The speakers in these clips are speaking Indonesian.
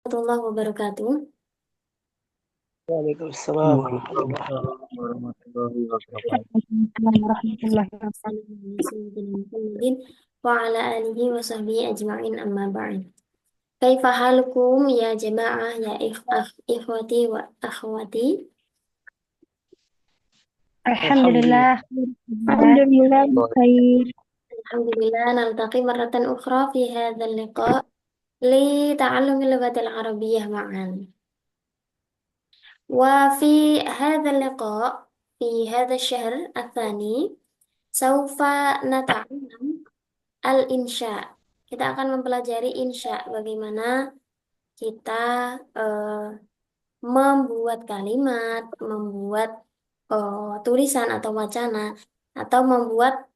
Warahmatullahi wabarakatuh. Waalaikumsalam warahmatullahi Waalaikumsalam warahmatullahi wabarakatuh. Waalaikumsalam warahmatullahi wabarakatuh. Wa ala alihi wa sahbihi ajma'in amma ba'd. Kaifa halukum ya jamaah ya ikhwati wa akhwati. Alhamdulillah. Alhamdulillah. Alhamdulillah. Alhamdulillah khair. Alhamdulillah naltaqi marratan ukhra fi hadzal liqa' li ta'allumi lughatil arabiyyah ma'an. Wa fi hadzal liqa' fi hadzal syahr ats-tsani saufa nata'allam al-insya. Kita akan mempelajari insya, bagaimana kita membuat kalimat, membuat tulisan atau wacana, atau membuat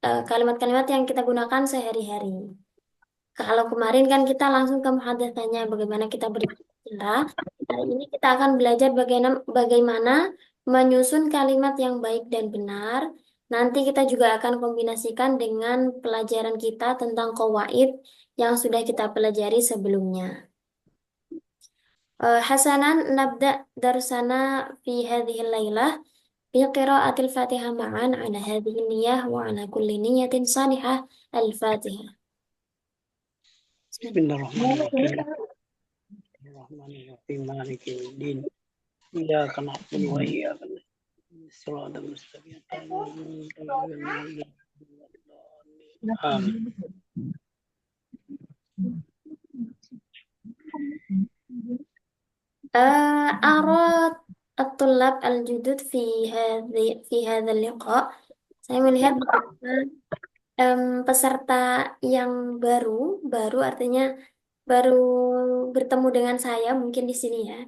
kalimat-kalimat yang kita gunakan sehari-hari. Kalau kemarin kan kita langsung ke muhadatsahnya, bagaimana kita berbicara. Hari ini kita akan belajar bagaimana menyusun kalimat yang baik dan benar. Nanti kita juga akan kombinasikan dengan pelajaran kita tentang qawaid yang sudah kita pelajari sebelumnya. Hasanan nabda darsana fi hadhihi lailah bi qiraatil Fatihah ma'an ala hadhihi niyyah wa ala kulli niyyatin salihah al-Fatihah. Bismillahirrahmanirrahim. Bismillahirrahmanirrahim. Maliki yaumiddin. Iyyaka na'budu wa iyyaka nasta'in. Shiratal mustaqim. Amin. Arat at-tullab al-judud fi hadzal liqa. Saya melihat beberapa peserta yang baru artinya baru bertemu dengan saya mungkin di sini ya.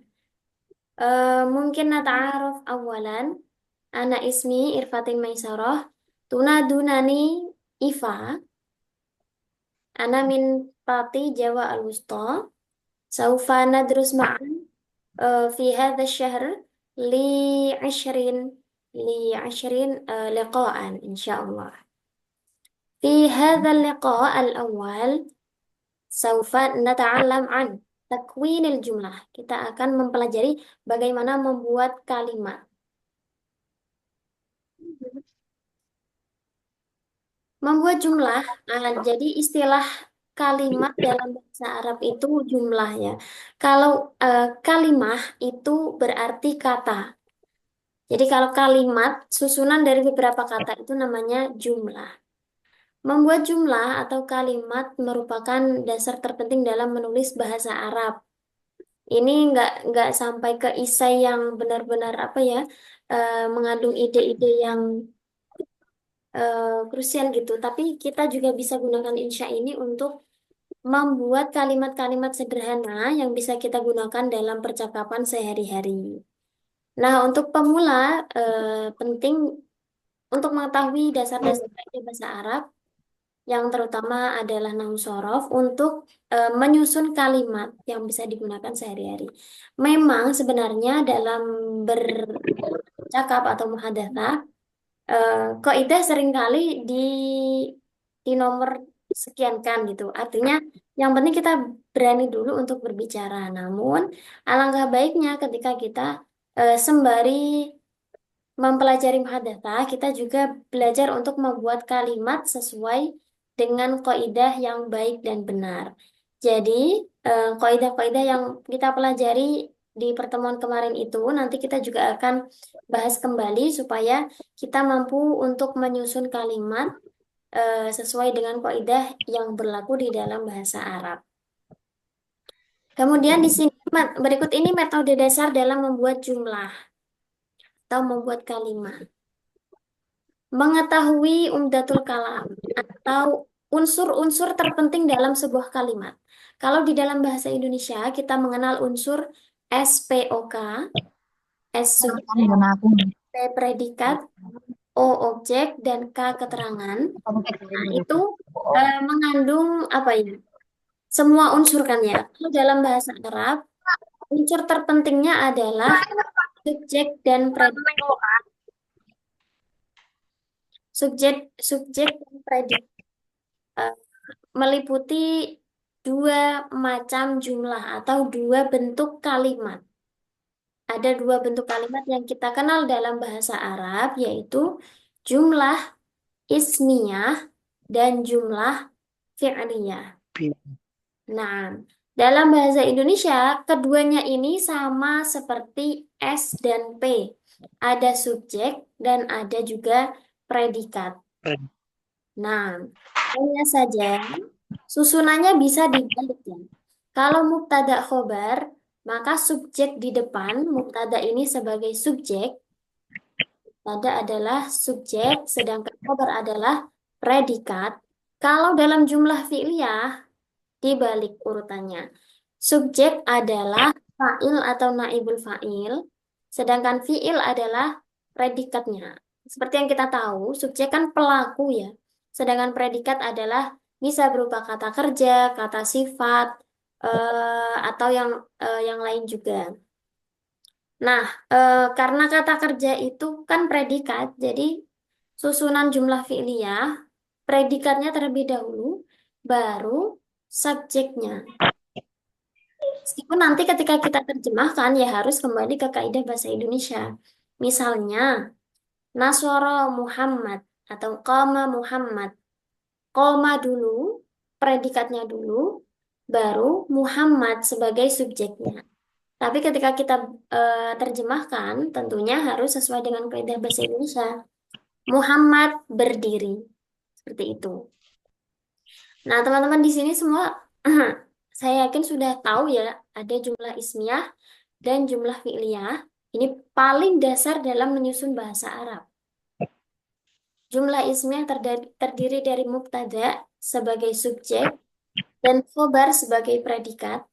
Mungkin nata'aruf awalan. Ana ismi Irfatin Maisarah. Tunadunani Ifa. Ana min Pati Jawa Al-Wusta. Saufa nadrus ma'an fi hadha syahr li 20 liqa'an insyaallah. Fi hadha liqa' al-awwal saufa nata'allam an takwinil jumlah. Kita akan mempelajari bagaimana membuat kalimat. Membuat jumlah, jadi istilah kalimat dalam bahasa Arab itu jumlah ya. Kalau kalimah itu berarti kata. Jadi kalau kalimat susunan dari beberapa kata itu namanya jumlah. Membuat jumlah atau kalimat merupakan dasar terpenting dalam menulis bahasa Arab. Ini nggak sampai ke isai yang benar-benar apa ya, mengandung ide-ide yang krusial gitu. Tapi kita juga bisa gunakan insya ini untuk membuat kalimat-kalimat sederhana yang bisa kita gunakan dalam percakapan sehari-hari. Nah, untuk pemula penting untuk mengetahui dasar-dasar bahasa Arab yang terutama adalah nahwu shorof untuk menyusun kalimat yang bisa digunakan sehari-hari. Memang sebenarnya dalam bercakap atau muhadatsah kaidah seringkali di nomor sekian kan gitu. Artinya yang penting kita berani dulu untuk berbicara. Namun alangkah baiknya ketika kita sembari mempelajari muhadatsah, kita juga belajar untuk membuat kalimat sesuai dengan kaidah yang baik dan benar. Jadi kaidah-kaidah yang kita pelajari di pertemuan kemarin itu nanti kita juga akan bahas kembali supaya kita mampu untuk menyusun kalimat sesuai dengan kaidah yang berlaku di dalam bahasa Arab. Kemudian di sini berikut ini metode dasar dalam membuat jumlah atau membuat kalimat. Mengetahui umdatul kalam atau unsur-unsur terpenting dalam sebuah kalimat. Kalau di dalam bahasa Indonesia kita mengenal unsur SPOK, S subjek, P predikat, O objek, dan K keterangan. Nah, itu mengandung apa ya? Semua unsur kan ya. Kalau dalam bahasa Arab, unsur terpentingnya adalah subjek dan predikat. Subjek dan predikat meliputi dua macam jumlah atau dua bentuk kalimat. Ada dua bentuk kalimat yang kita kenal dalam bahasa Arab, yaitu jumlah ismiyah dan jumlah fi'liyah. Nah, dalam bahasa Indonesia, keduanya ini sama seperti S dan P. Ada subjek dan ada juga predikat. Nah, hanya saja susunannya bisa dibalik ya. Kalau mubtada khobar, maka subjek di depan mubtada ini sebagai subjek, mubtada adalah subjek, sedangkan khobar adalah predikat. Kalau dalam jumlah fi'liyah, dibalik urutannya. Subjek adalah fa'il atau naibul fa'il, sedangkan fi'il adalah predikatnya. Seperti yang kita tahu, subjek kan pelaku ya. Sedangkan predikat adalah bisa berupa kata kerja, kata sifat, atau yang lain juga. Nah, karena kata kerja itu kan predikat, jadi susunan jumlah fi'liyah, predikatnya terlebih dahulu, baru subjeknya. Meskipun nanti ketika kita terjemahkan ya harus kembali ke kaidah bahasa Indonesia. Misalnya, Nasoro Muhammad atau Qama Muhammad. Qama dulu, predikatnya dulu, baru Muhammad sebagai subjeknya. Tapi ketika kita terjemahkan, tentunya harus sesuai dengan kaidah bahasa Indonesia. Muhammad berdiri. Seperti itu. Nah, teman-teman di sini semua saya yakin sudah tahu ya, ada jumlah ismiyah dan jumlah fi'liyah. Ini paling dasar dalam menyusun bahasa Arab. Jumlah ismiyah terdiri dari mubtada sebagai subjek dan khobar sebagai predikat.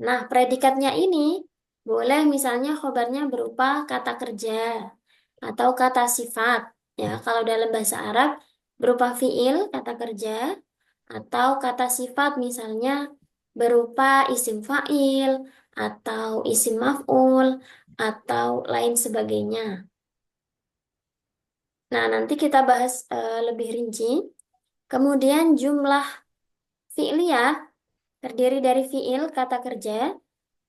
Nah, predikatnya ini boleh misalnya khobarnya berupa kata kerja atau kata sifat. Ya, kalau dalam bahasa Arab berupa fi'il, kata kerja, atau kata sifat misalnya berupa isim fa'il atau isim maf'ul atau lain sebagainya. Nah, nanti kita bahas lebih rinci. Kemudian jumlah fi'liyah terdiri dari fi'il, kata kerja,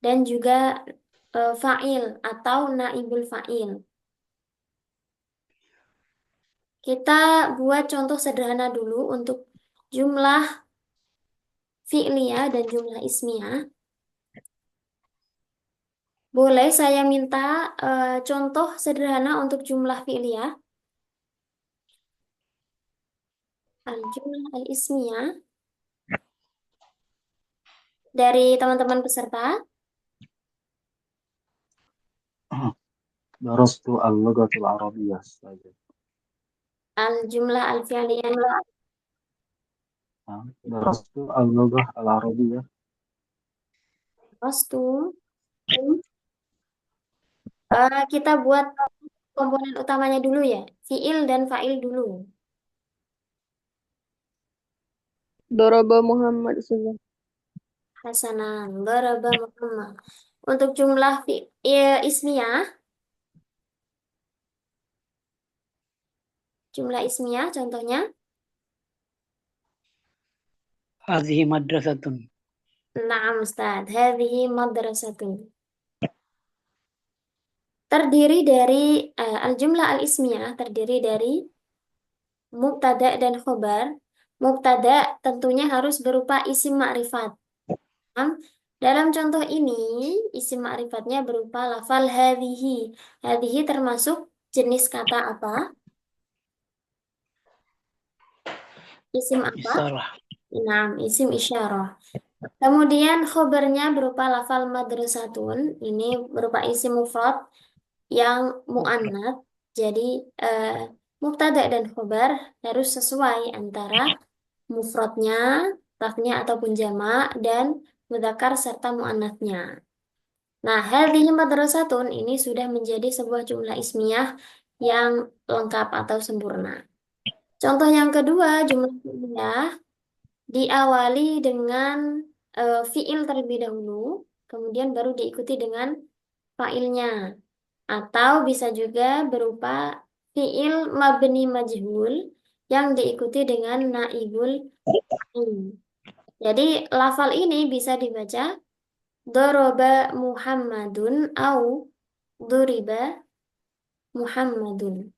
dan juga fa'il atau naibul fa'il. Kita buat contoh sederhana dulu untuk jumlah fi'liyah dan jumlah ismiyah. Boleh saya minta contoh sederhana untuk jumlah fi'liyah? Al-jumlah al-ismiyah dari teman-teman peserta. Darastu al-lughatul arabiyyah saja. Al-jumlah al-fi'liyah. Darastu al-lughah al-arabiyyah. Rastu. Kita buat komponen utamanya dulu ya. Fi'il dan fa'il dulu. Daraba Muhammad saja. Hasanan. Daraba Muhammad. Untuk jumlah ismiyah. Jumlah ismiyah contohnya. Hadhihi madrasatun. Naam Ustaz. Hadhihi madrasatun. Terdiri dari al-jumlah al-ismiyah terdiri dari mubtada dan khobar. Mubtada tentunya harus berupa isim ma'rifat. Dalam contoh ini, isim ma'rifatnya berupa lafal hadhihi. Hadhihi termasuk jenis kata apa? Isim apa? Isyarah. Nah, isim isyarah. Kemudian khobarnya berupa lafal madrasatun. Ini berupa isim mufrad yang mu'annats. Jadi mubtada dan khobar harus sesuai antara mufradnya, lafnya ataupun jamak dan mudzakkar serta mu'annatsnya. Nah, hadhihi madrasatun ini sudah menjadi sebuah jumlah ismiyah yang lengkap atau sempurna. Contoh yang kedua, jumlah fi'liyah diawali dengan fi'il terlebih dahulu, kemudian baru diikuti dengan fa'ilnya. Atau bisa juga berupa fi'il mabni majhul yang diikuti dengan naibul fa'il. Jadi lafal ini bisa dibaca doroba Muhammadun au duriba Muhammadun.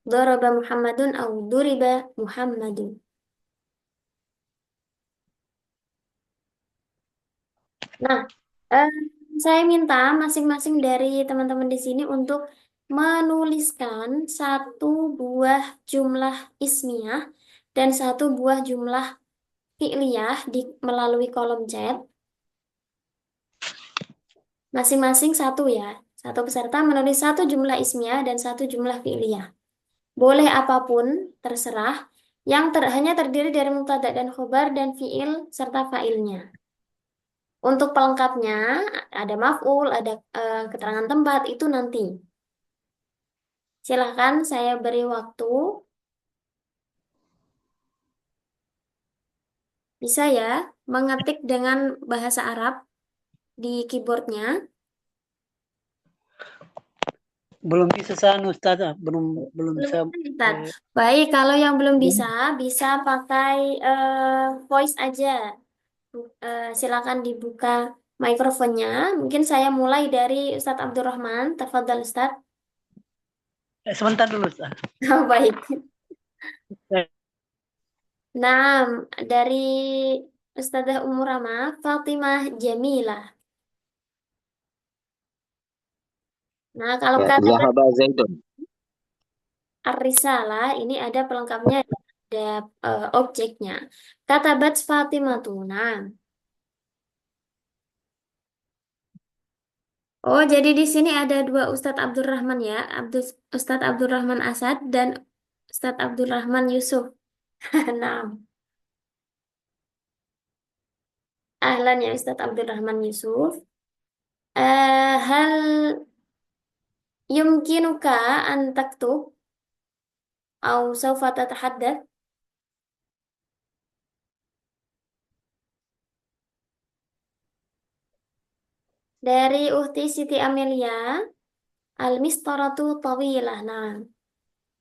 Doroba Muhammadun au duriba Muhammadun. Nah, eh, saya minta masing-masing dari teman-teman di sini untuk menuliskan satu buah jumlah ismiyah dan satu buah jumlah fi'liyah melalui kolom chat. Masing-masing satu ya. Satu peserta menulis satu jumlah ismiyah dan satu jumlah fi'liyah. Boleh apapun, terserah. Yang hanya terdiri dari mubtada dan khobar dan fi'il serta fa'ilnya. Untuk pelengkapnya, ada maf'ul, ada keterangan tempat, itu nanti. Silahkan saya beri waktu. Bisa ya, mengetik dengan bahasa Arab di keyboardnya. Belum bisa saya Ustazah, belum belum Belum saya bisa, Ustaz. Baik, kalau yang belum bisa, bisa pakai voice aja. Silakan dibuka mikrofonnya. Mungkin saya mulai dari Ustadz Abdurrahman. Tafadhal, Ustadz. sebentar dulu Ustaz. Oh, baik. Nah, dari Ustadzah Ummu Rama, Fatimah Jamilah. Nah, kalau Ya, kata Zahaba Zaidun. Ar-Risalah, ini ada pelengkapnya, ada objeknya. Katabat Fatimatuna. Oh, jadi di sini ada dua Ustadz Abdurrahman ya, Ustadz Abdurrahman Asad dan Ustadz Abdurrahman Yusuf. Nah, ahlan ya Ustadz Abdurrahman Yusuf. Hal yumkinuka an taktub au sawfa tatahaddath dari Uhti Siti Amelia al-mistaratu tawilah. Nah,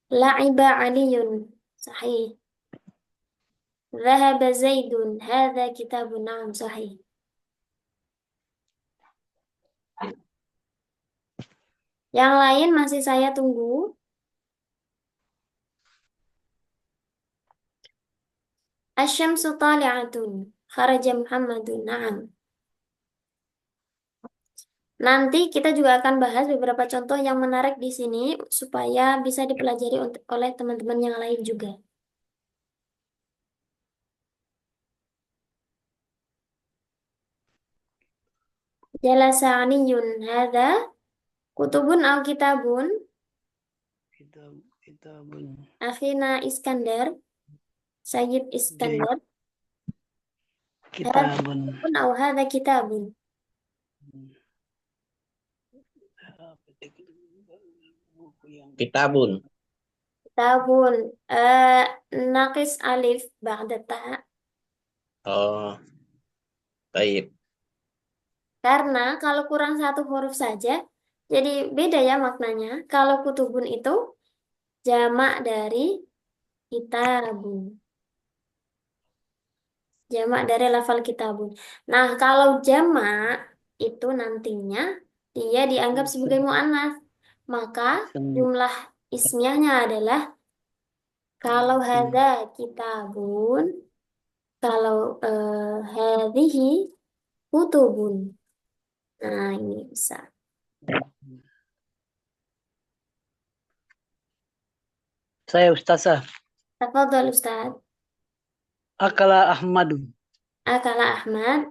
la'iba Aliyun. Sahih. Dhahaba Zaidun. Hadha kitabun. Naam, sahih. Yang lain masih saya tunggu. Asyamsu tali'atun. Kharaja Muhammadun. Naam. Nanti kita juga akan bahas beberapa contoh yang menarik di sini supaya bisa dipelajari oleh teman-teman yang lain juga. Jalasa Aliyun. Hadha kutubun au kitabun. Kitabun. Akhina Iskandar. Sayyid Iskandar. Hadha Kitabun. kutubun au hadha kitabun. Kitabun. Kitabun. Naqis alif ba'da ta'. Oh, baik. Karena kalau kurang satu huruf saja, jadi beda ya maknanya. Kalau kutubun itu jamak dari kitabun. Jamak dari lafal kitabun. Nah, kalau jamak itu nantinya dia dianggap sebagai mu'annas. Maka jumlah ismiyahnya adalah kalau hadza kitabun, kalau hadhihi kutubun. Nah, ini bisa. Saya Ustazah. Tafadhol Ustaz. Akala Ahmadun. Akala Ahmad.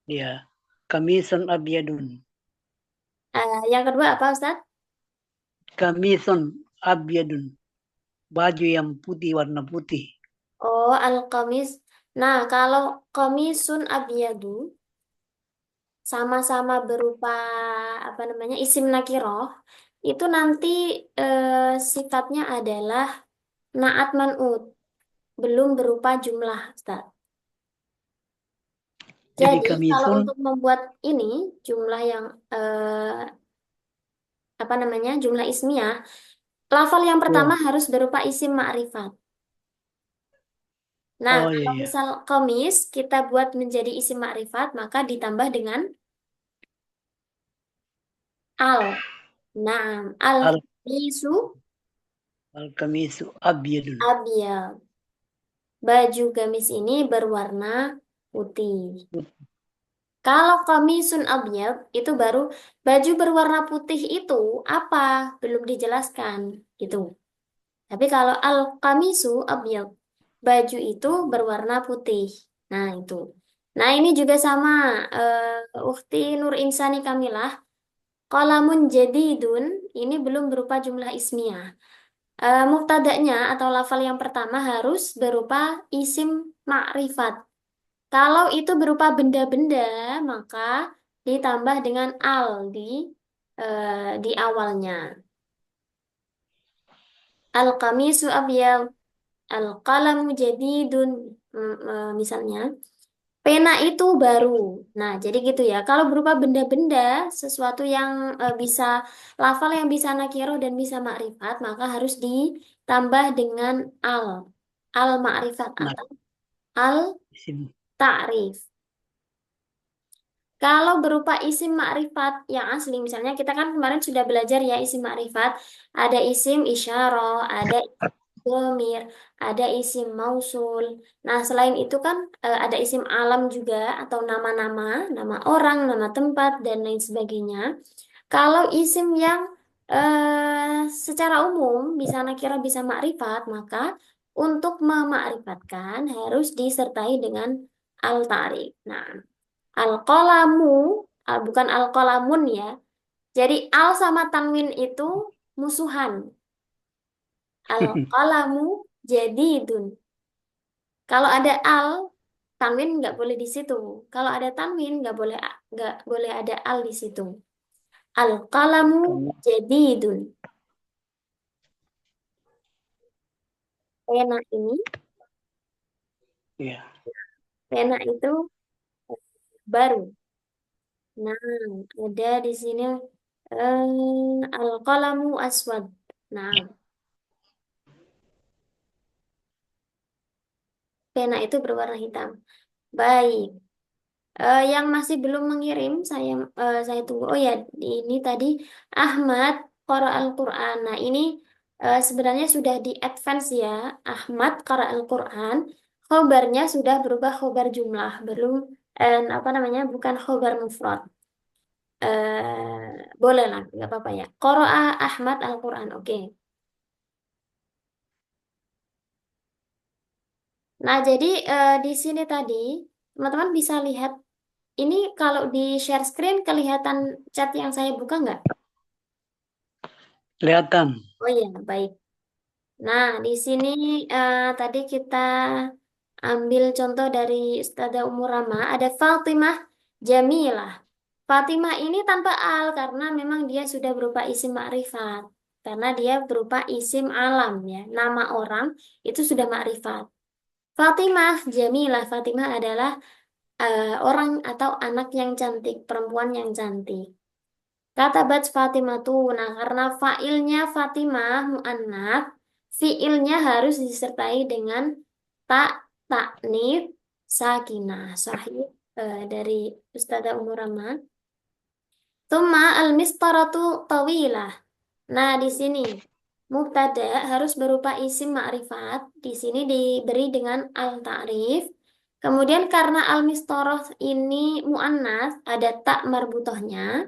Ya. Kamisun abyadun. Yang kedua apa Ustaz? Kamisun abyadun. Baju yang putih, warna putih. Oh, al-qamis. Nah, kalau qamisun abyadu sama-sama berupa apa namanya? Isim nakiroh, itu nanti sifatnya adalah naat man'ut, belum berupa jumlah, Ustaz. Jadi Jadi, kalau kamisun, untuk membuat ini jumlah yang apa namanya? Jumlah ismiyah, lafal yang pertama ya. harus berupa isim ma'rifat. Nah, Oh kalau iya. misal komis kita buat menjadi isim makrifat, maka ditambah dengan al. Nah, al Al isu Al-kamisu abyadun. abyad. Baju gamis ini berwarna putih. Kalau komisun abyad itu baru baju berwarna putih itu apa? Belum dijelaskan gitu. Tapi kalau al kamisu abyad, baju itu berwarna putih. Nah, itu. Nah, ini juga sama Ukhti Nur Insani Kamilah. Qalamun jadidun ini belum berupa jumlah ismiyah. Muktadanya atau lafal yang pertama harus berupa isim makrifat. Kalau itu berupa benda-benda, maka ditambah dengan al di awalnya. Al-qamisu abyad, al-qalamu jadidun, misalnya. Pena itu baru. Nah, jadi gitu ya. Kalau berupa benda-benda, sesuatu yang bisa lafal yang bisa nakiro dan bisa makrifat, maka harus ditambah dengan al. Al makrifat Nah, atau al isim. ta'rif. Kalau berupa isim makrifat yang asli, misalnya kita kan kemarin sudah belajar ya isim makrifat, ada isim isyarah, ada domir, ada isim mausul. Nah, selain itu kan ada isim alam juga atau nama-nama, nama orang, nama tempat, dan lain sebagainya. Kalau isim yang secara umum bisa nakira bisa makrifat, maka untuk memakrifatkan harus disertai dengan al-ta'rif. Nah, al-qalamu, bukan al-qalamun ya. Jadi al sama tanwin itu musuhan. Al-qalamu jadidun. Kalau ada al, tanwin nggak boleh di situ. Kalau ada tanwin nggak boleh ada al di situ. Al-qalamu jadidun. Pena ini, Iya. pena itu baru. Nah, ada di sini al-qalamu aswad. Nah, pena itu berwarna hitam. Baik. Yang masih belum mengirim, saya tunggu. Oh ya, ini tadi Ahmad Qara Al-Quran. Nah, ini sebenarnya sudah di advance ya. Ahmad Qara Al-Quran. Khobarnya sudah berubah khobar jumlah, belum apa namanya? Bukan khobar mufrad. Boleh lah, nggak apa-apa ya. Qara'a Ahmad Al-Quran. Oke. Nah, jadi di sini tadi teman-teman bisa lihat ini kalau di share screen kelihatan chat yang saya buka nggak? Kelihatan. Oh iya, baik. Nah, di sini tadi kita ambil contoh dari Ustazah Umur Rama, ada Fatimah Jamilah. Fatimah ini tanpa al karena memang dia sudah berupa isim makrifat. Karena dia berupa isim alam ya, nama orang itu sudah makrifat. Fatimah Jamilah, Fatimah adalah orang atau anak yang cantik, perempuan yang cantik. Kata bat Fatimah tuh, nah karena failnya Fatimah mu'annats, fiilnya harus disertai dengan tak taknif sakinah. Sahih dari Ustazah Umur Rahman. Tuma al-mistaratu tawilah. Nah, di sini mubtada harus berupa isim ma'rifat. Di sini diberi dengan al-ta'rif. Kemudian karena al-mistarah ini mu'annas, ada tak marbutohnya.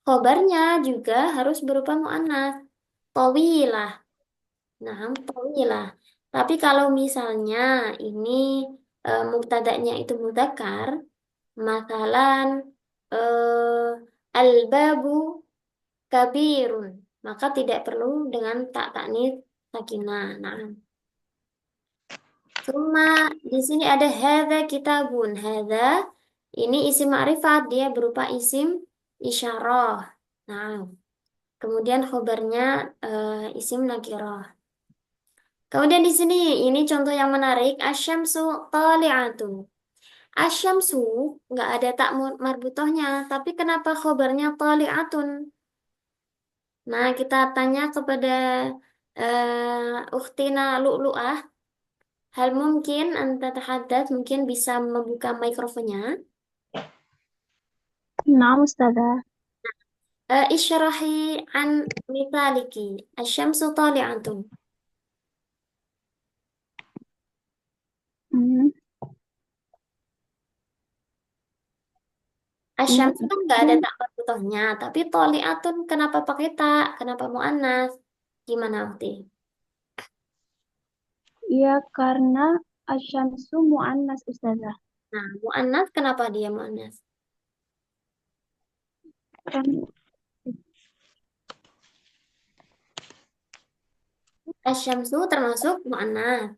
Khobarnya juga harus berupa mu'annas. Tawilah. Nah, tawilah. Tapi kalau misalnya ini mubtada'nya itu mudzakkar, makalan al-babu kabirun, maka tidak perlu dengan tak taknif sakinah. Nah, cuma di sini ada hadza kitabun. Hadza ini isim ma'rifat, dia berupa isim isyarah. Nah, kemudian khobarnya isim nakirah. Kemudian di sini ini contoh yang menarik, asyamsu tali'atun. Asyamsu nggak ada tak marbutohnya, tapi kenapa khobarnya tali'atun? Nah, kita tanya kepada Ukhtina Lu'lu'ah, Hal mungkin anta tahadats, mungkin bisa membuka mikrofonnya. Naam Ustazah. Isyrahi an mithaliki. Asyamsu tali'atun. Hmm. Asyamsu kan nggak ada tak marbutohnya, tapi toli'atun kenapa pakai tak? Kenapa mu'annas? Gimana, Ukti? Iya, karena asyamsu mu'annas Ustazah. Nah, mu'annas kenapa dia mu'annas? Kan, Asyamsu termasuk mu'annas.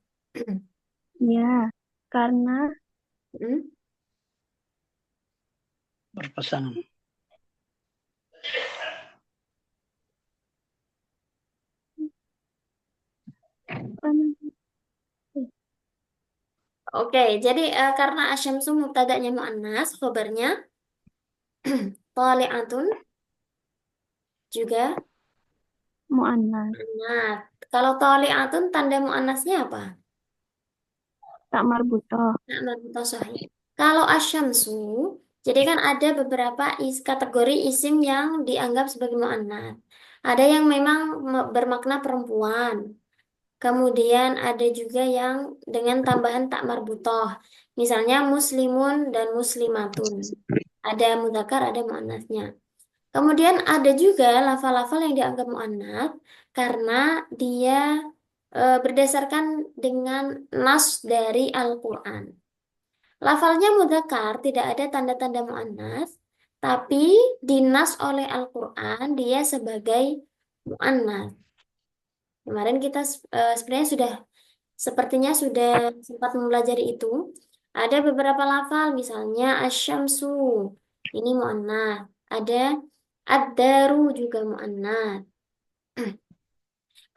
ya, karena Hmm? berpasangan. kan Oke, jadi karena asyamsu mubtada'nya mu'annas, khobarnya tali'atun juga mu'annas, mu'annas. Kalau tali'atun tanda mu'annasnya apa? tak marbutoh. Nah, marbutoh sahih. Kalau asyamsu, jadi kan ada beberapa kategori isim yang dianggap sebagai mu'annas. Ada yang memang bermakna perempuan. Kemudian ada juga yang dengan tambahan tak marbutoh. Misalnya muslimun dan muslimatun. Ada mudzakkar, ada muannasnya. Kemudian ada juga lafal-lafal yang dianggap muannats karena dia berdasarkan dengan nas dari Al-Qur'an. Lafalnya mudzakkar, tidak ada tanda-tanda muannats, tapi dinas oleh Al-Qur'an dia sebagai muannats. Kemarin kita sebenarnya sepertinya sudah sempat mempelajari itu. Ada beberapa lafal, misalnya asyamsu, ini muannats. Ada ad-daru juga muannats.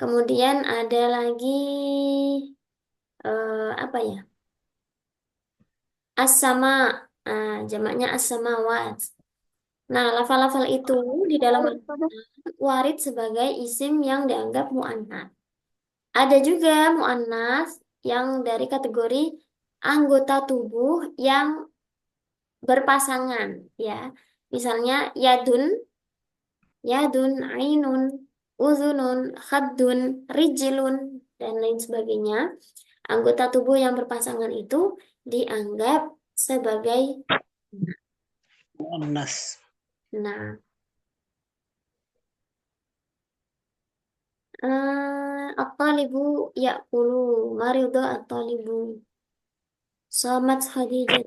Kemudian ada lagi apa ya? As-sama, jamaknya as-samawat. Nah, lafal-lafal itu di dalam Al-Quran warid sebagai isim yang dianggap muannats. Ada juga muannas yang dari kategori anggota tubuh yang berpasangan, ya. Misalnya yadun, yadun, ainun, uzunun, khaddun, rijilun, dan lain sebagainya. Anggota tubuh yang berpasangan itu dianggap sebagai Muannas. nah. At-talibu ya'kulu maridu at-talibu somat Khadijah.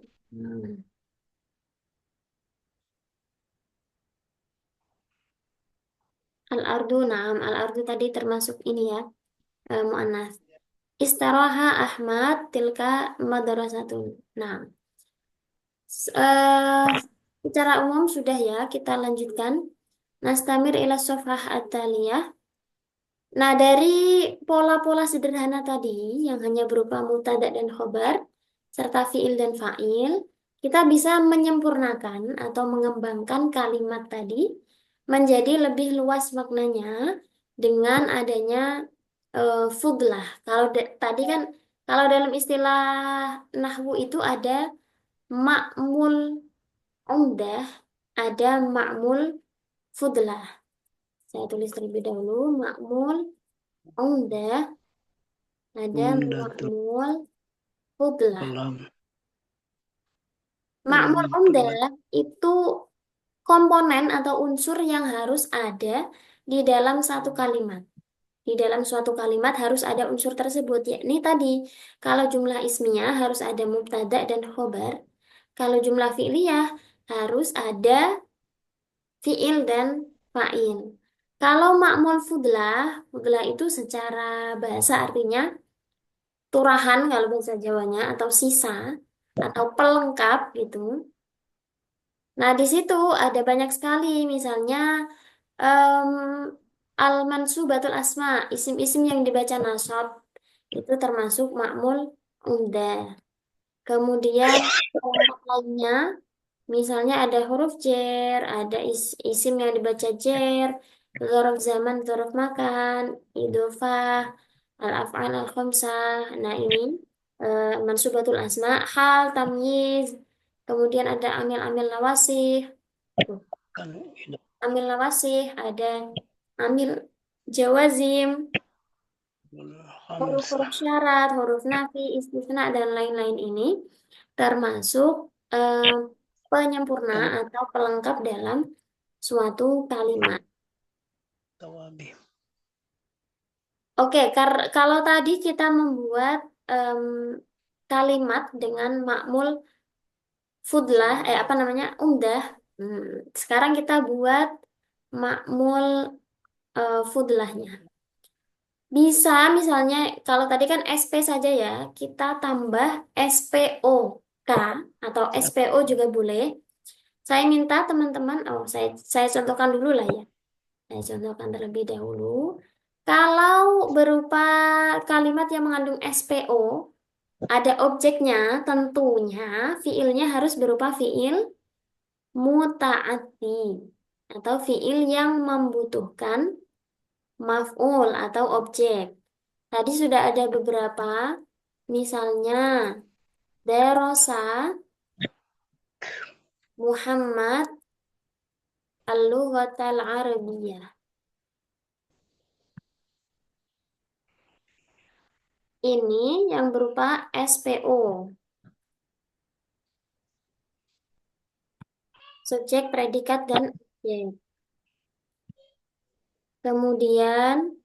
Al-ardu, naam. Al-ardu tadi termasuk ini ya, mu'annas. Istaraha Ahmad tilka madrasatun. Nah, secara umum sudah ya, kita lanjutkan. Nastamir ila sofhah at-taliyah. Nah, dari pola-pola sederhana tadi, yang hanya berupa mubtada dan khobar, serta fiil dan fa'il, kita bisa menyempurnakan atau mengembangkan kalimat tadi menjadi lebih luas maknanya dengan adanya fudlah. Kalau tadi kan, kalau dalam istilah nahwu itu ada ma'mul umdah, ada ma'mul fudlah. Saya tulis terlebih dahulu, ma'mul umdah, ada Umdatul ma'mul fudlah. kalam. Ma'mul Betul. umdah itu komponen atau unsur yang harus ada di dalam satu kalimat. Di dalam suatu kalimat harus ada unsur tersebut, yakni tadi, kalau jumlah ismiyah harus ada mubtada dan khobar. Kalau jumlah fi'liyah harus ada fi'il dan fa'il. Kalau ma'mul fudlah, fudlah itu secara bahasa artinya turahan kalau bahasa Jawanya, atau sisa, atau pelengkap gitu. Nah, di situ ada banyak sekali, misalnya em, al-mansubatul asma, isim-isim yang dibaca nasab, itu termasuk ma'mul umdah. Kemudian kelompok lainnya, misalnya ada huruf jer, ada isim yang dibaca jer, dzaraf zaman, dzaraf makan, idhofah, al-af'al al-khamsah. Nah, ini mansubatul asma, hal, tamyiz, kemudian ada amil-amil nawasih. Tuh, Kan itu amil nawasih, ada amil jawazim, huruf-huruf hamzah. syarat, huruf nafi, istisna, dan lain-lain ini termasuk eh, penyempurna Kan atau pelengkap dalam suatu kalimat. tawabi. Oke, kalau tadi kita membuat em, kalimat dengan makmul fudlah, apa namanya, umdah. Sekarang kita buat makmul fudlahnya. Bisa misalnya kalau tadi kan SP saja ya, kita tambah SPOK atau SPO juga boleh. Saya minta teman-teman, saya contohkan dulu lah ya. Saya contohkan terlebih dahulu. Kalau berupa kalimat yang mengandung SPO, ada objeknya, tentunya fiilnya harus berupa fiil muta'ati atau fiil yang membutuhkan maf'ul atau objek. Tadi sudah ada beberapa, misalnya Darosa Muhammad al-lughatal arabiyyah. Ini yang berupa SPO, subjek, predikat, dan objek. Kemudian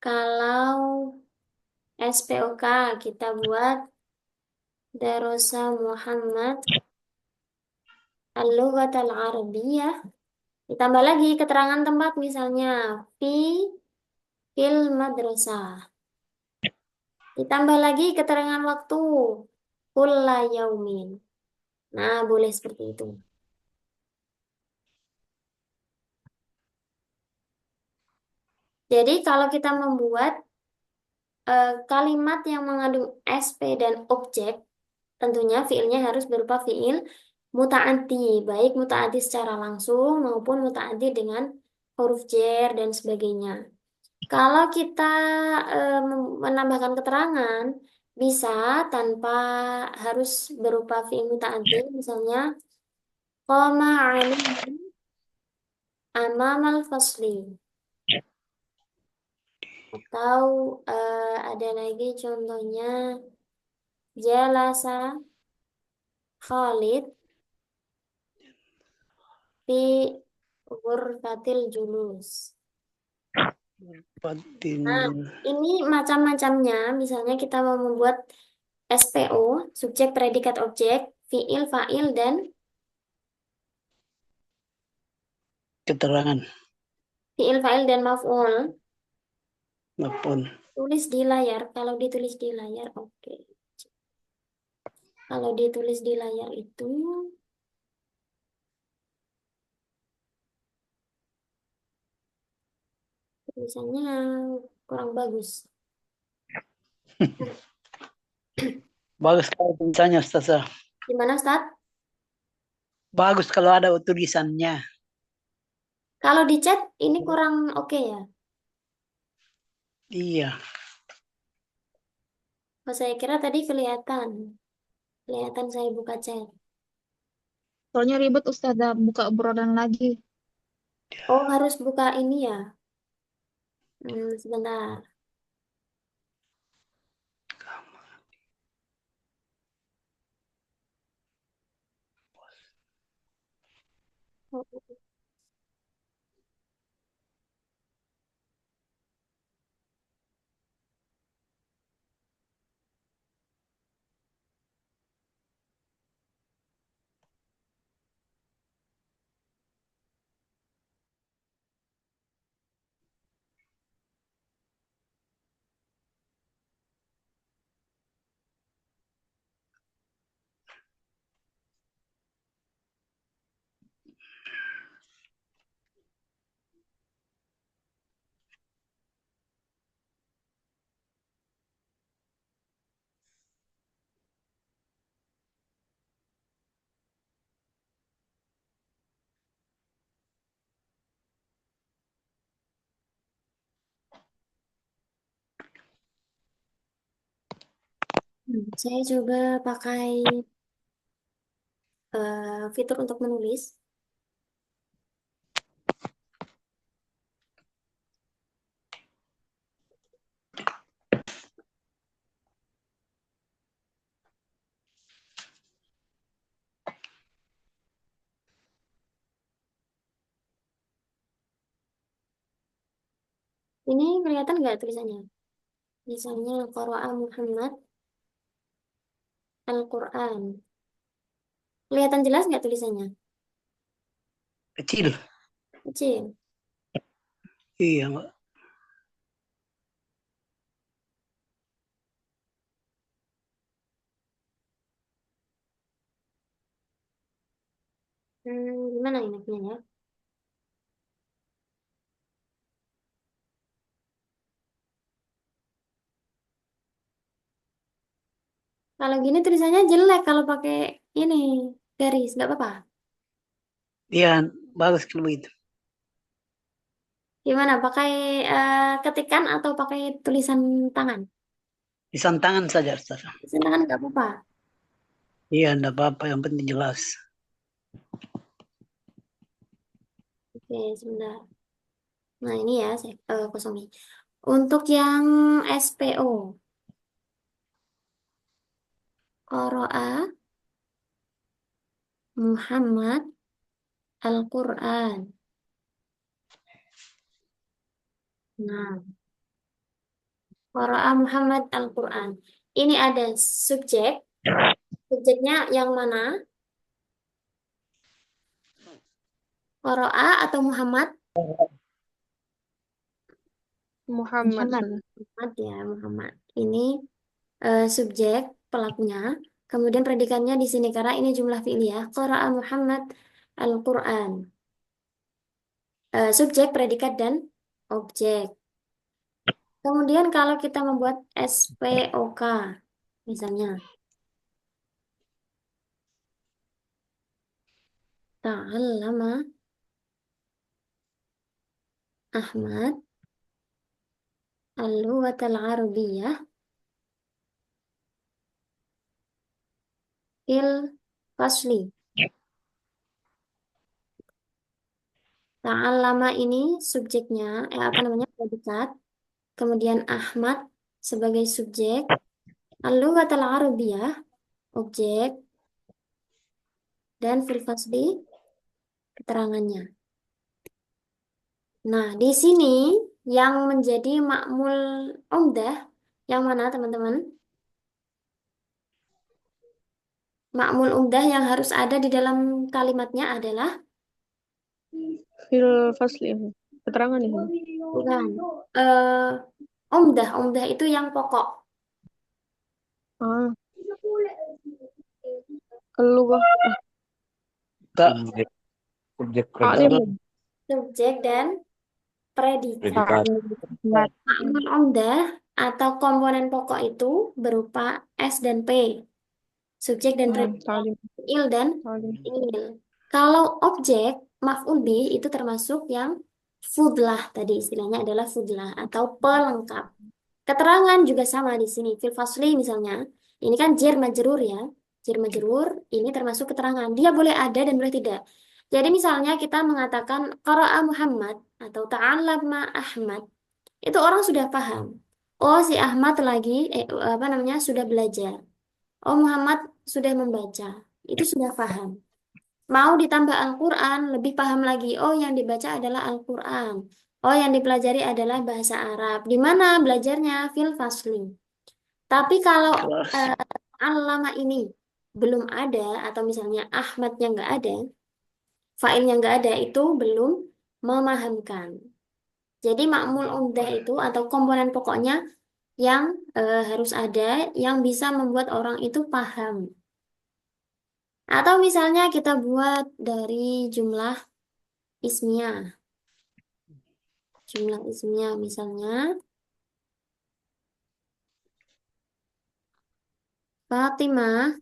kalau SPOK kita buat Darosa Muhammad al-lughatal arabiyyah. Ditambah lagi keterangan tempat misalnya fi fil madrasah. Ditambah lagi keterangan waktu kulla yaumin. Nah, boleh seperti itu. Jadi kalau kita membuat kalimat yang mengandung SP dan objek, tentunya fiilnya harus berupa fiil mutaaddi, baik mutaaddi secara langsung maupun mutaaddi dengan huruf jar dan sebagainya. Kalau kita menambahkan keterangan, bisa tanpa harus berupa fiil mutaaddi, misalnya qama alimun amamal fasli. Atau ada lagi contohnya jalasa Khalid fi ghurfatil julus. Fatin Nah, ini macam-macamnya. Misalnya kita mau membuat SPO, subjek, predikat, objek, fiil, fa'il, dan keterangan fiil, fa'il, dan maf'ul. maupun Tulis di layar. Kalau ditulis di layar, oke. Kalau ditulis di layar itu tulisannya kurang bagus. bagus kalau tulisannya Ustazah. Gimana, Ustaz? Bagus kalau ada tulisannya. Kalau di chat ini kurang oke ya. Iya, Oh, saya kira tadi kelihatan. Kelihatan saya buka chat. Soalnya ribet Ustazah buka obrolan lagi. Oh, harus buka ini ya. Sebentar. Oh, Saya coba pakai fitur untuk menulis. Ini kelihatan nggak tulisannya? Misalnya Qara'a Muhammad Al-Quran. Kelihatan jelas nggak tulisannya? Kecil. Kecil. Iya, Mbak. Gimana enaknya ya? Kalau gini tulisannya jelek kalau pakai ini garis, nggak apa-apa. Iya, bagus kalau begitu. Gimana? Pakai ketikan atau pakai tulisan tangan? Lisan tangan saja, Ustaz. Tulisan tangan nggak apa-apa. Iya, enggak apa-apa, yang penting jelas. Oke, sebentar. Nah ini ya, saya kosongi. Untuk yang SPO, Qara'a Muhammad Al-Quran. Nah, Qara'a Muhammad Al-Quran. Ini ada subjek. Subjeknya yang mana? Qara'a atau Muhammad? Muhammad Muhammad. sana. Muhammad ya, Muhammad. Ini subjek pelakunya. Kemudian predikannya di sini karena ini jumlah fi'liyah. Qara'a Muhammad Al-Quran. Subjek, predikat, dan objek. Kemudian kalau kita membuat SPOK, misalnya, Ta'allama Ahmad Al-Lughatal Arabiyyah fil fasli. Ta'allama ini subjeknya, apa namanya, predikat. Kemudian Ahmad sebagai subjek. Al-Lughatal Arabiyyah, objek. Dan fil fasli, keterangannya. Nah, di sini yang menjadi makmul umdah, yang mana teman-teman? Makmul umdah yang harus ada di dalam kalimatnya adalah Fil fasli. Keterangan ini. bukan. eh umdah, umdah itu yang pokok. Ah, keluar. Tak, Subjek, subjek Alim. predikat, Subjek dan predikat. predikat. Mat. Makmul umdah atau komponen pokok itu berupa S dan P. Subjek dan predikat. Salim. Il dan Salim. il. Kalau objek maf'ul bih itu termasuk yang fudlah, tadi istilahnya adalah fudlah atau pelengkap. Keterangan juga sama di sini. Fil fasli misalnya, ini kan jar majrur ya. Jar majrur ini termasuk keterangan. Dia boleh ada dan boleh tidak. Jadi misalnya kita mengatakan qara'a Muhammad atau ta'allama Ahmad, itu orang sudah paham. Oh, si Ahmad lagi apa namanya, sudah belajar. Oh, Muhammad sudah membaca. Itu sudah paham. Mau ditambah Al-Quran, lebih paham lagi. Oh, yang dibaca adalah Al-Quran. Oh, yang dipelajari adalah bahasa Arab. Di mana belajarnya? Fil fasli. Tapi kalau jelas. alama ini belum ada, atau misalnya Ahmadnya nggak ada, failnya nggak ada, itu belum memahamkan. Jadi makmul umdah itu atau komponen pokoknya yang harus ada, yang bisa membuat orang itu paham. Atau misalnya kita buat dari jumlah ismiyah. Jumlah ismiyah misalnya Fatimah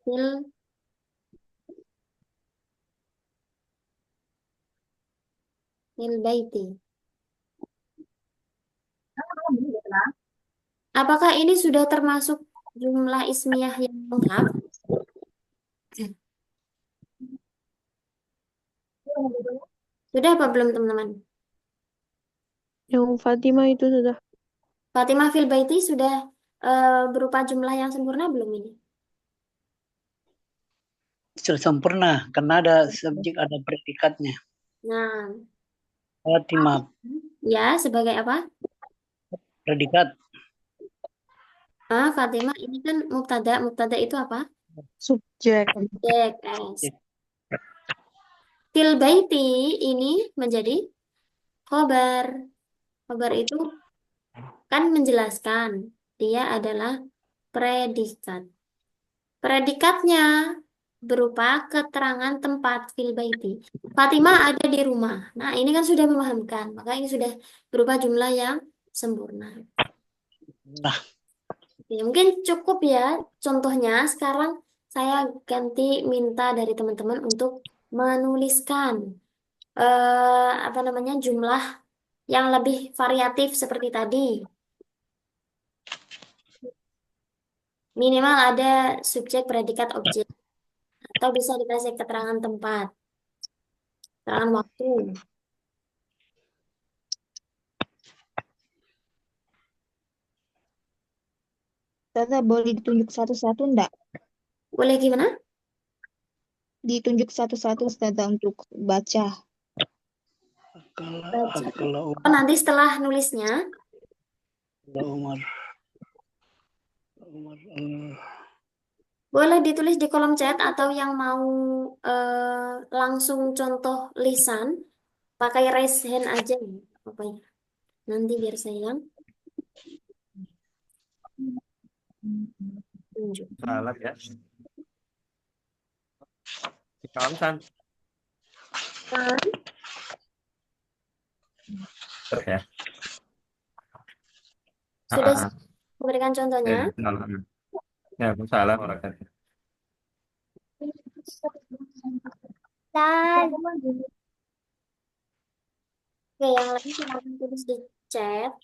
fil fil baiti. Apakah ini sudah termasuk jumlah ismiyah yang lengkap? Sudah apa belum teman-teman? Yang Fatimah itu sudah. Fatimah fil baiti sudah berupa jumlah yang sempurna belum ini? Sudah sempurna karena ada subjek, ada predikatnya. Nah, Fatimah ya sebagai apa? predikat. Fatimah ini kan mubtada. Mubtada itu apa? Subjek. Subjek. Fil baiti ini menjadi khobar. Khobar itu kan menjelaskan dia adalah predikat. Predikatnya berupa keterangan tempat fil baiti. Fatimah ada di rumah. Nah, ini kan sudah memahamkan. Maka ini sudah berupa jumlah yang sempurna. Nah, Ya, mungkin cukup ya contohnya. Sekarang saya ganti minta dari teman-teman untuk menuliskan apa namanya jumlah yang lebih variatif seperti tadi. Minimal ada subjek, predikat, objek. Atau bisa dikasih keterangan tempat, keterangan waktu. Tata boleh ditunjuk satu-satu enggak? Boleh gimana? Ditunjuk satu-satu Ustazah untuk baca. Baca. kalau Oh, nanti setelah nulisnya, Umar boleh ditulis di kolom chat atau yang mau langsung contoh lisan, pakai raise hand aja. Apa ya? Nanti biar saya yang tunjuk. Salah ya. Di kawasan. Kan? Terus ya. Sudah memberikan contohnya. Ya, salah orang kan. Dan oke, yang lain silakan tulis di chat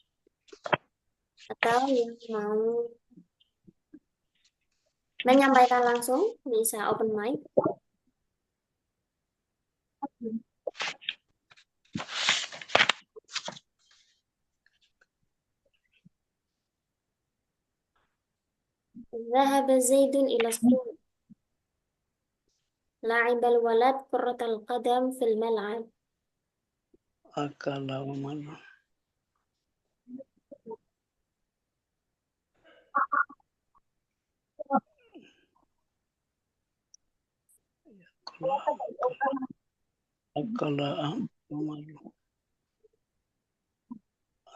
atau yang mau menyampaikan langsung bisa open mic. ذهب زيد إلى السوق. لعب الولد كرة القدم في الملعب. akala Umar akala Umar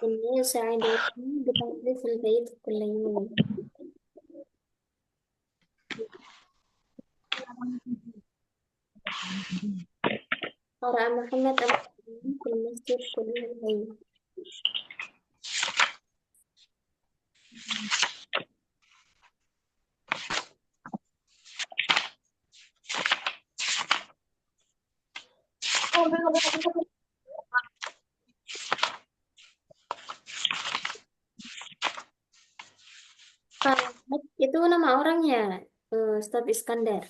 إني سعيد بقضي في البيت كل يوم. قرأ محمد القرآن في المسجد كل يوم. Fahad itu nama orangnya, Ustadz Iskandar.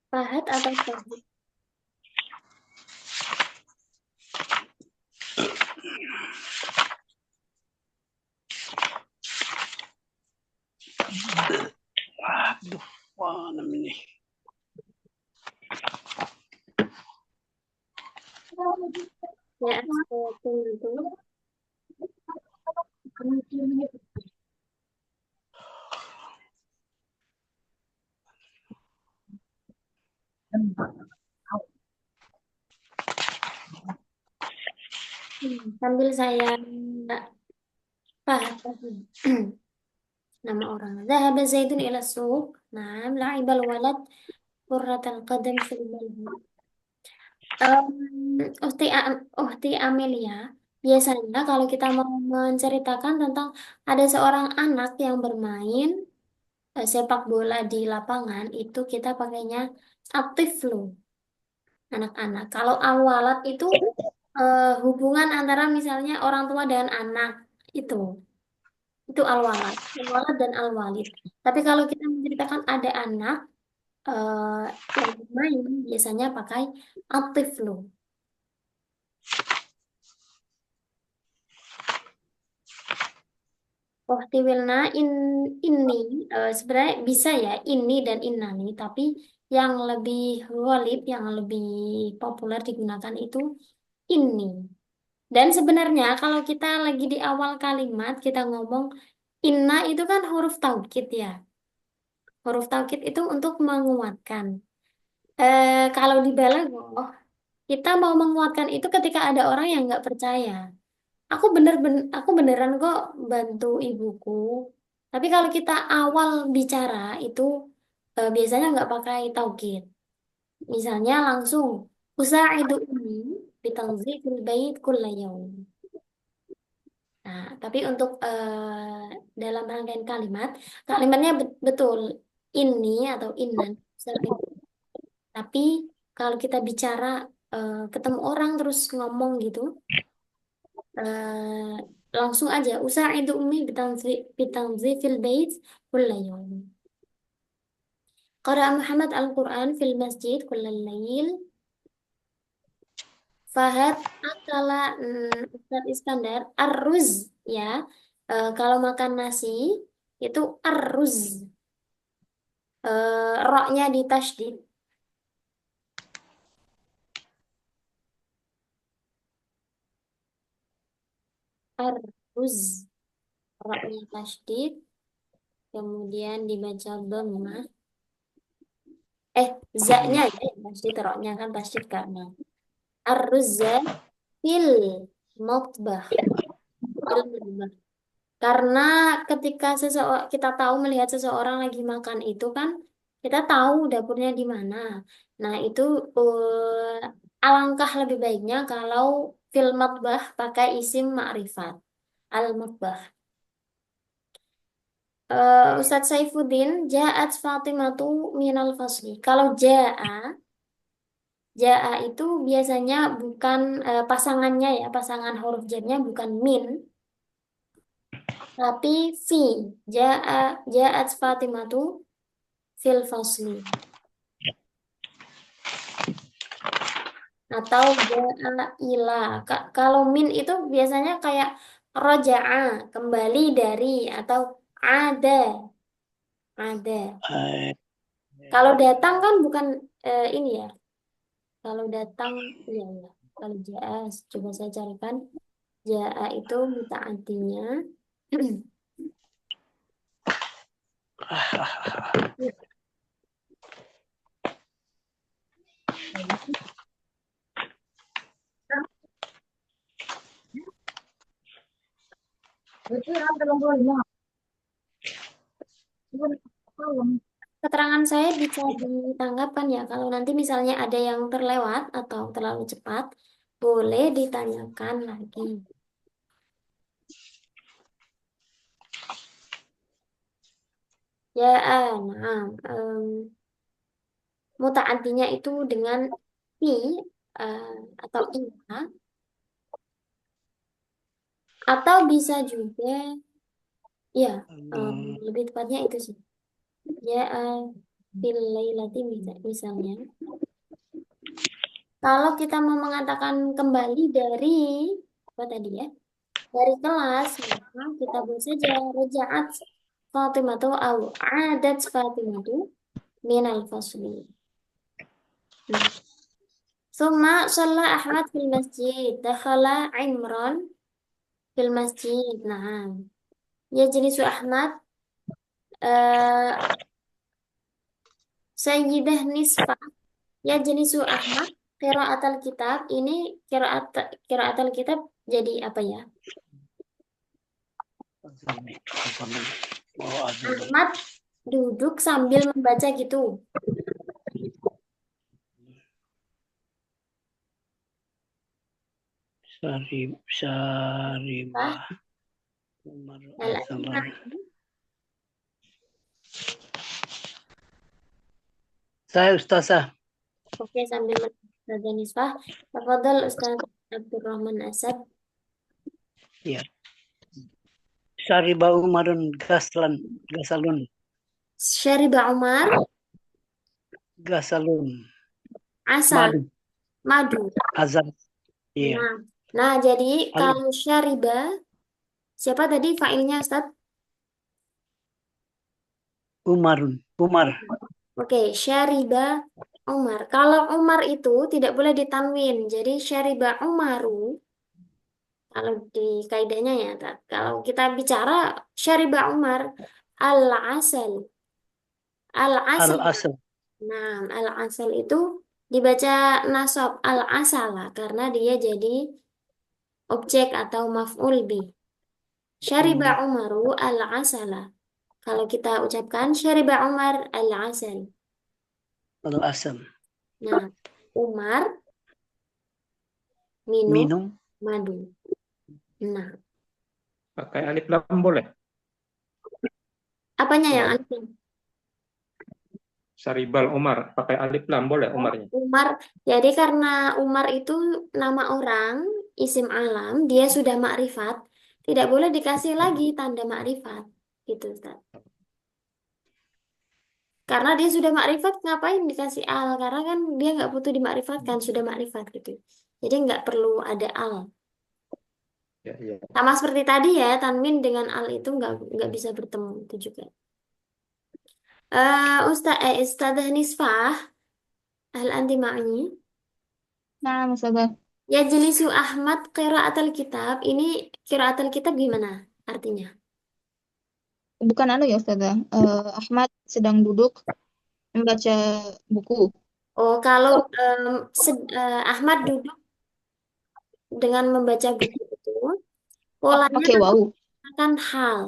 Fahad atau Fahad? Waduh, wah ini. Ya, saya tunggu. Sambil saya Fahad. Nama orang. ذهب زيد إلى السوق. نعم. لعب الولد كرة القدم في الملعب. Uhti Amelia, biasanya kalau kita mau menceritakan tentang ada seorang anak yang bermain sepak bola di lapangan, itu kita pakainya aktif loh, anak-anak. Kalau al-walad itu hubungan antara misalnya orang tua dan anak itu itu al-walad dan al-walid. Tapi kalau kita menceritakan ada anak yang main biasanya pakai atiflu. Wilna ini sebenarnya bisa ya ini dan innani, tapi yang lebih ghalib, yang lebih populer digunakan itu ini. Dan sebenarnya kalau kita lagi di awal kalimat kita ngomong inna itu kan huruf taukid ya. Huruf taukid itu untuk menguatkan. Kalau di balaghah kita mau menguatkan itu ketika ada orang yang nggak percaya. Aku beneran kok bantu ibuku. Tapi kalau kita awal bicara itu biasanya nggak pakai taukid. Misalnya langsung usaidu ini bitanzifil bait kulla yaum. Nah, tapi untuk dalam rangkaian kalimat, kalimatnya betul ini atau innan. Tapi kalau kita bicara ketemu orang terus ngomong gitu, eh, langsung aja usaidu ummi bitanzifil bait kulla yaum. Qara'a Muhammad al-Quran fil masjid kullal lail. Fahad akala Ustaz Iskandar arruz ya. Kalau makan nasi itu arruz. Roknya di tasydid. Arruz. Roknya tasydid. Kemudian dibaca dhammah. Za-nya ya, tasydid, roknya kan tasydid karena arruzza fil mutbah. Fil mutbah. Karena ketika kita tahu melihat seseorang lagi makan itu kan kita tahu dapurnya di mana. Nah, itu alangkah lebih baiknya kalau fil matbah pakai isim ma'rifat. Al-matbah. Ustadz Saifuddin, ja'at Fatimatu minal fasli. Kalau ja'a itu biasanya bukan pasangannya ya, pasangan huruf jarnya bukan min, tapi fi. Ja'at Fatimatu fil fasli. Atau ja'a ila. Kalau min itu biasanya kayak roja'a, kembali dari, atau ada. Eh, Kalau datang kan bukan ini ya. Kalau datang, iya ya. Kalau ja'a, coba saya carikan. Ja'a itu muta'addinya. Keterangan saya bisa ditanggapan ya. Kalau nanti misalnya ada yang terlewat atau terlalu cepat, boleh ditanyakan lagi. Ya, nah, muta'addinya itu dengan fi eh, atau ila, atau bisa juga, ya, lebih tepatnya itu sih. Ya, fil lailati misalnya. Kalau kita mau mengatakan kembali dari apa tadi ya? Dari kelas, maka kita buat saja raja'at Fatimatu au adat Fatimatu minal fasli. Summa shalla Ahmad fil masjid. Dakhala Imran fil masjid. Nah, ya jenis Ahmad Sayyidah Nisfah. Ya jenis Ahmad qiraatul kitab. Ini qiraatul kitab jadi apa ya? Ahmad duduk sambil membaca gitu. Saribah Umar Al-Sabar. Saya Ustazah. Oke, sambil Ustazah Nisfah. Tafadhol Ustaz Abdurrahman Asad. Ya. Syariba Umarun Gasalun. Syariba Umar, Gasalun. asal, Madu. madu. Azab. Iya. Nah, jadi Al- kalau syariba, siapa tadi fa'ilnya, Ustaz? Umarun. Umar. Oke, syariba Umar. Kalau Umar itu tidak boleh ditanwin. Jadi syariba Umaru, kalau di kaidahnya ya, Ustaz. Kalau kita bicara syariba Umar, al-asal. Al-asal. Al-Asal. Nah, al-asal itu dibaca nasab al-asala karena dia jadi objek atau maf'ul bih. Syariba Umaru al-asala. Kalau kita ucapkan syariba Umar al-asal. Al-Asal. Nah, Umar minum Minum. madu. Nah, Pakai alif lam boleh. apanya yang Umar. alif lam? Saribal Umar. Pakai alif lam boleh Umarnya. Umar. Jadi karena Umar itu nama orang, isim alam, dia sudah makrifat, tidak boleh dikasih lagi tanda makrifat. Gitu, Ustaz. Karena dia sudah makrifat, ngapain dikasih al? Karena kan dia nggak butuh dimakrifatkan, sudah makrifat gitu. Jadi nggak perlu ada al. Ya, ya. Sama seperti tadi ya, tanwin dengan al itu nggak bisa bertemu itu juga. Ustadzah Nisfah, hal anti ma'ni. Nah, Ustazah. Ya jelisu Ahmad qiraatul kitab. Ini qiraatul kitab gimana artinya? Bukan anu ya, Ustazah. Ahmad sedang duduk membaca buku. Oh, kalau Ahmad duduk dengan membaca buku itu, polanya Pakai kan wawu. akan hal.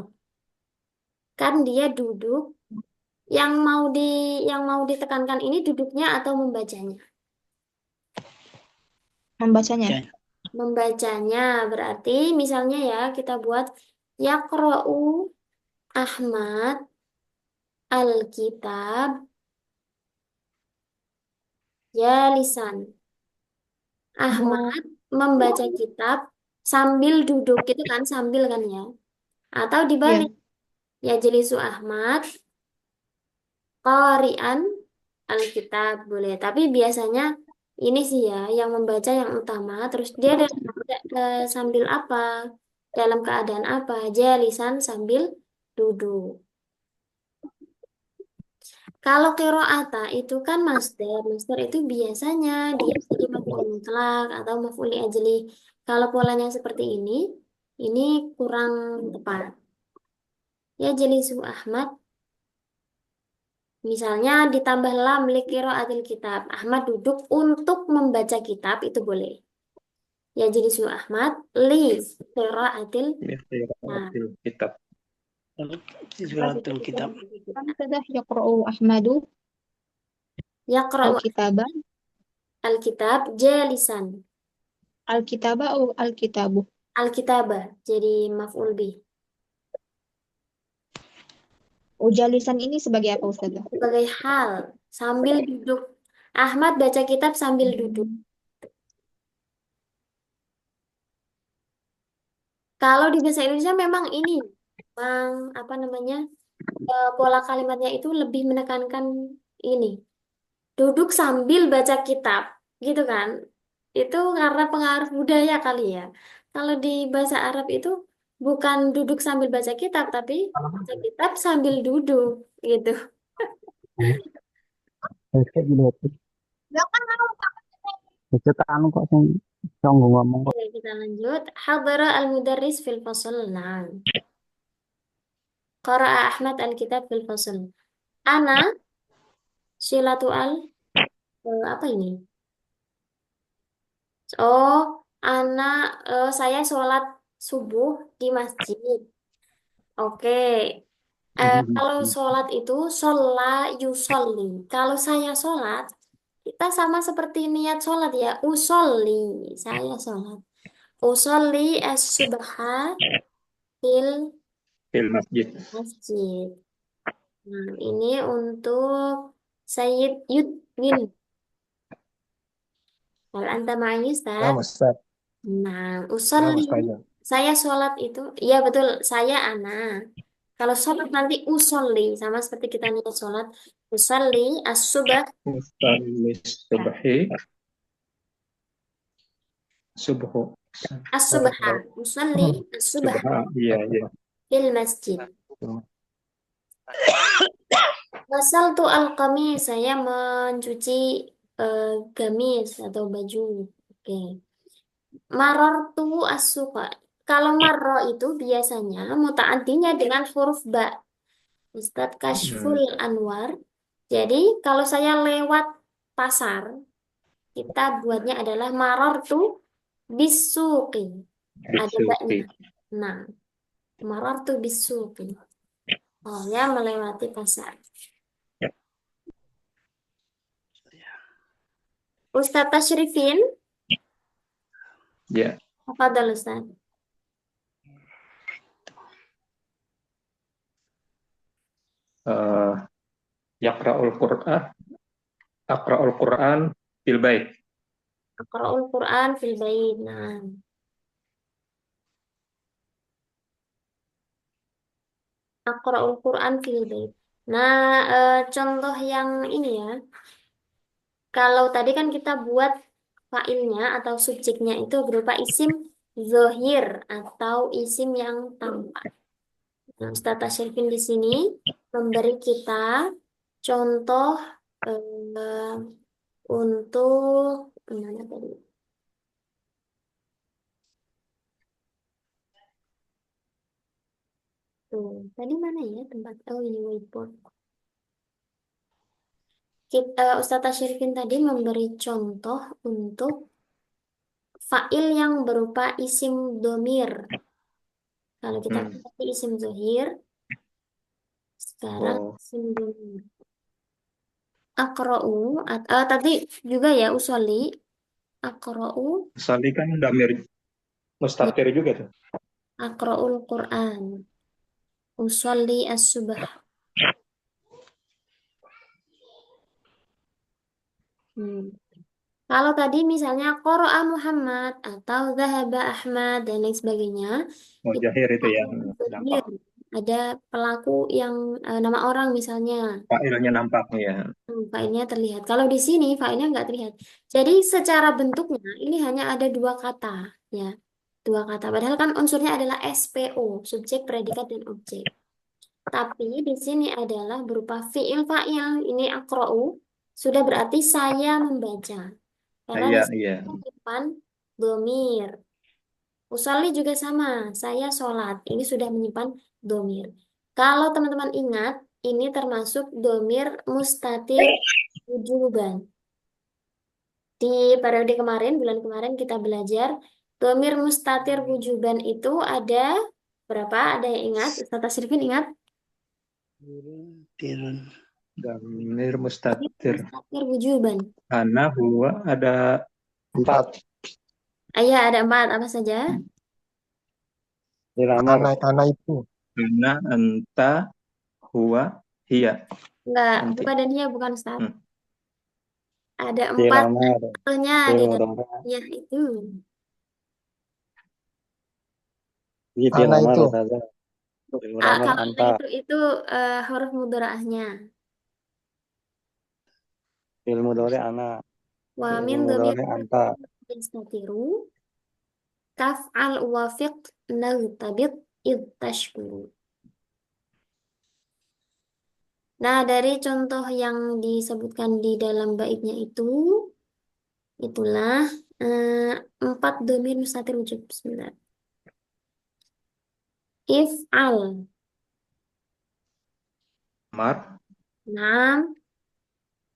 Kan dia duduk, yang mau ditekankan ini duduknya atau membacanya? Membacanya. Oke. Membacanya berarti misalnya ya kita buat yaqra'u Ahmad al-kitab ya lisan. Ahmad membaca kitab sambil duduk itu kan sambil kan ya. Atau Iya. dibalik ya jelisu Ahmad qari'an al-kitab boleh. Tapi biasanya ini sih ya yang membaca yang utama terus dia sambil apa? Dalam keadaan apa? Jalisan sambil duduk. Kalau qiraata itu kan master. Master itu biasanya dia jadi maf'ul mutlak atau maf'ul li ajli. Kalau polanya seperti ini kurang tepat. Ya jelisu Ahmad, misalnya ditambah lam li qiraatil kitab. Ahmad duduk untuk membaca kitab itu boleh. Ya jelisu Ahmad li qiraatil Kitab. Suratul kitab. Kan Ustazah yaqra'u Ahmadu Yaqra'u al-kitaba. al-kitab jalisan. Al-kitaba atau al-kitabu. Al-kitabah jadi maf'ul bih. Ujalisan ini sebagai apa, Ustazah? Sebagai hal sambil duduk. Ahmad baca kitab sambil duduk. Kalau di bahasa Indonesia memang ini, memang apa namanya pola kalimatnya itu lebih menekankan ini, duduk sambil baca kitab, gitu kan? Itu karena pengaruh budaya kali ya. Kalau di bahasa Arab itu bukan duduk sambil baca kitab, tapi baca kitab sambil duduk, gitu. Kayak gini tuh. Cetak anu kok sing songgo ngomong kok. Oke, kita lanjut. Hadara al-mudarris fil fasl. Nah. Qara'a Ahmad al-kitab fil fasl. Ana silatu apa ini? Oh, saya sholat subuh di masjid. Oke. Kalau sholat itu yusolli. Kalau saya sholat, kita sama seperti niat sholat ya. Usolli, saya sholat. Usolli as-subha fil Masjid. masjid. Nah, ini untuk Sayyid Yudwin. Hal anta ma'ani, Ustaz? Ustaz. Nah, Ya, usolli. Ustazah. Saya sholat itu, iya betul, saya ana. Kalau sholat nanti usolli, sama seperti kita niat sholat. Usolli as-subah, Usalli subhi subhu. as-subha. Usolli as-subha Subha. Iya, iya. fil masjid. Wasal tu al-qamis, saya mencuci gamis atau baju. Oke. Maror tu as-suqa. Kalau marro itu biasanya mutaaddinya dengan huruf ba. Ustadz Kashful Anwar. Jadi kalau saya lewat pasar, kita buatnya adalah maror tu bisuqi. Ada Bisuki. baknya. Nah, maror tu bisuqi. Oh ya, melewati pasar. Ya. Ustadz Tashrifin, Ya. apa dah Ustadz? Eh, Yaqra'ul Qur'an. Aqra'ul Qur'an fil bait. Aqra'ul Quran fil bait. Nah, Aqra'ul Quran fil bait. Nah, contoh yang ini ya. Kalau tadi kan kita buat failnya atau subjeknya itu berupa isim zohir atau isim yang tampak. Nah, Ustaz Tasyrifin di sini memberi kita contoh eh, untuk mana tadi? Tuh, tadi mana ya tempat? Oh, ini whiteboard. Ustaz Tasyrifin tadi memberi contoh untuk fa'il yang berupa isim domir. Kalau kita pakai isim zohir, sekarang Oh, isim domir. Akra'u, tadi juga ya usoli. Akra'u, usalli kan damir mustatir juga tuh. akra'ul Quran. Usolli as-subah. Kalau tadi misalnya Qara'a Muhammad atau Zahaba Ahmad dan lain sebagainya, Oh, itu jahir itu ya. domir. Nampak. Ada pelaku yang nama orang misalnya. Fa'ilnya nampak ya. Failnya terlihat. Kalau di sini failnya nggak terlihat. Jadi secara bentuknya ini hanya ada dua kata, ya, dua kata. Padahal kan unsurnya adalah SPO, subjek, predikat, dan objek. Tapi di sini adalah berupa fiil fa'il. Ini akra'u sudah berarti saya membaca. Karena di Iya, sini iya. depan domir. Usolli juga sama, saya sholat. Ini sudah menyimpan domir. Kalau teman-teman ingat, ini termasuk domir mustatir wujuban. Di periode kemarin, bulan kemarin kita belajar domir mustatir wujuban itu ada berapa? Ada yang ingat? Ustaz Tasrifin ingat? Tirun. Damir mustatir. Mustatir wujuban. Ana, huwa, ada 4. Ayah ada 4, apa saja? Dilamar. Anak itu. Ana, anta, huwa, hiya. Enggak, Nanti. bukan dan dia bukan Ustaz. Hmm. Ada 4 Dilamar. contohnya di dalamnya itu. Anak itu. Kalau anak itu huruf mudharaahnya. Ilmu dore anak. Wa min dhamir yastatiru taf'al wafiq nagtabit id tashkuru. Nah, dari contoh yang disebutkan di dalam baitnya itulah 4 dhamir mustatir wujud. Bismillah. If'al. Mar. Naam.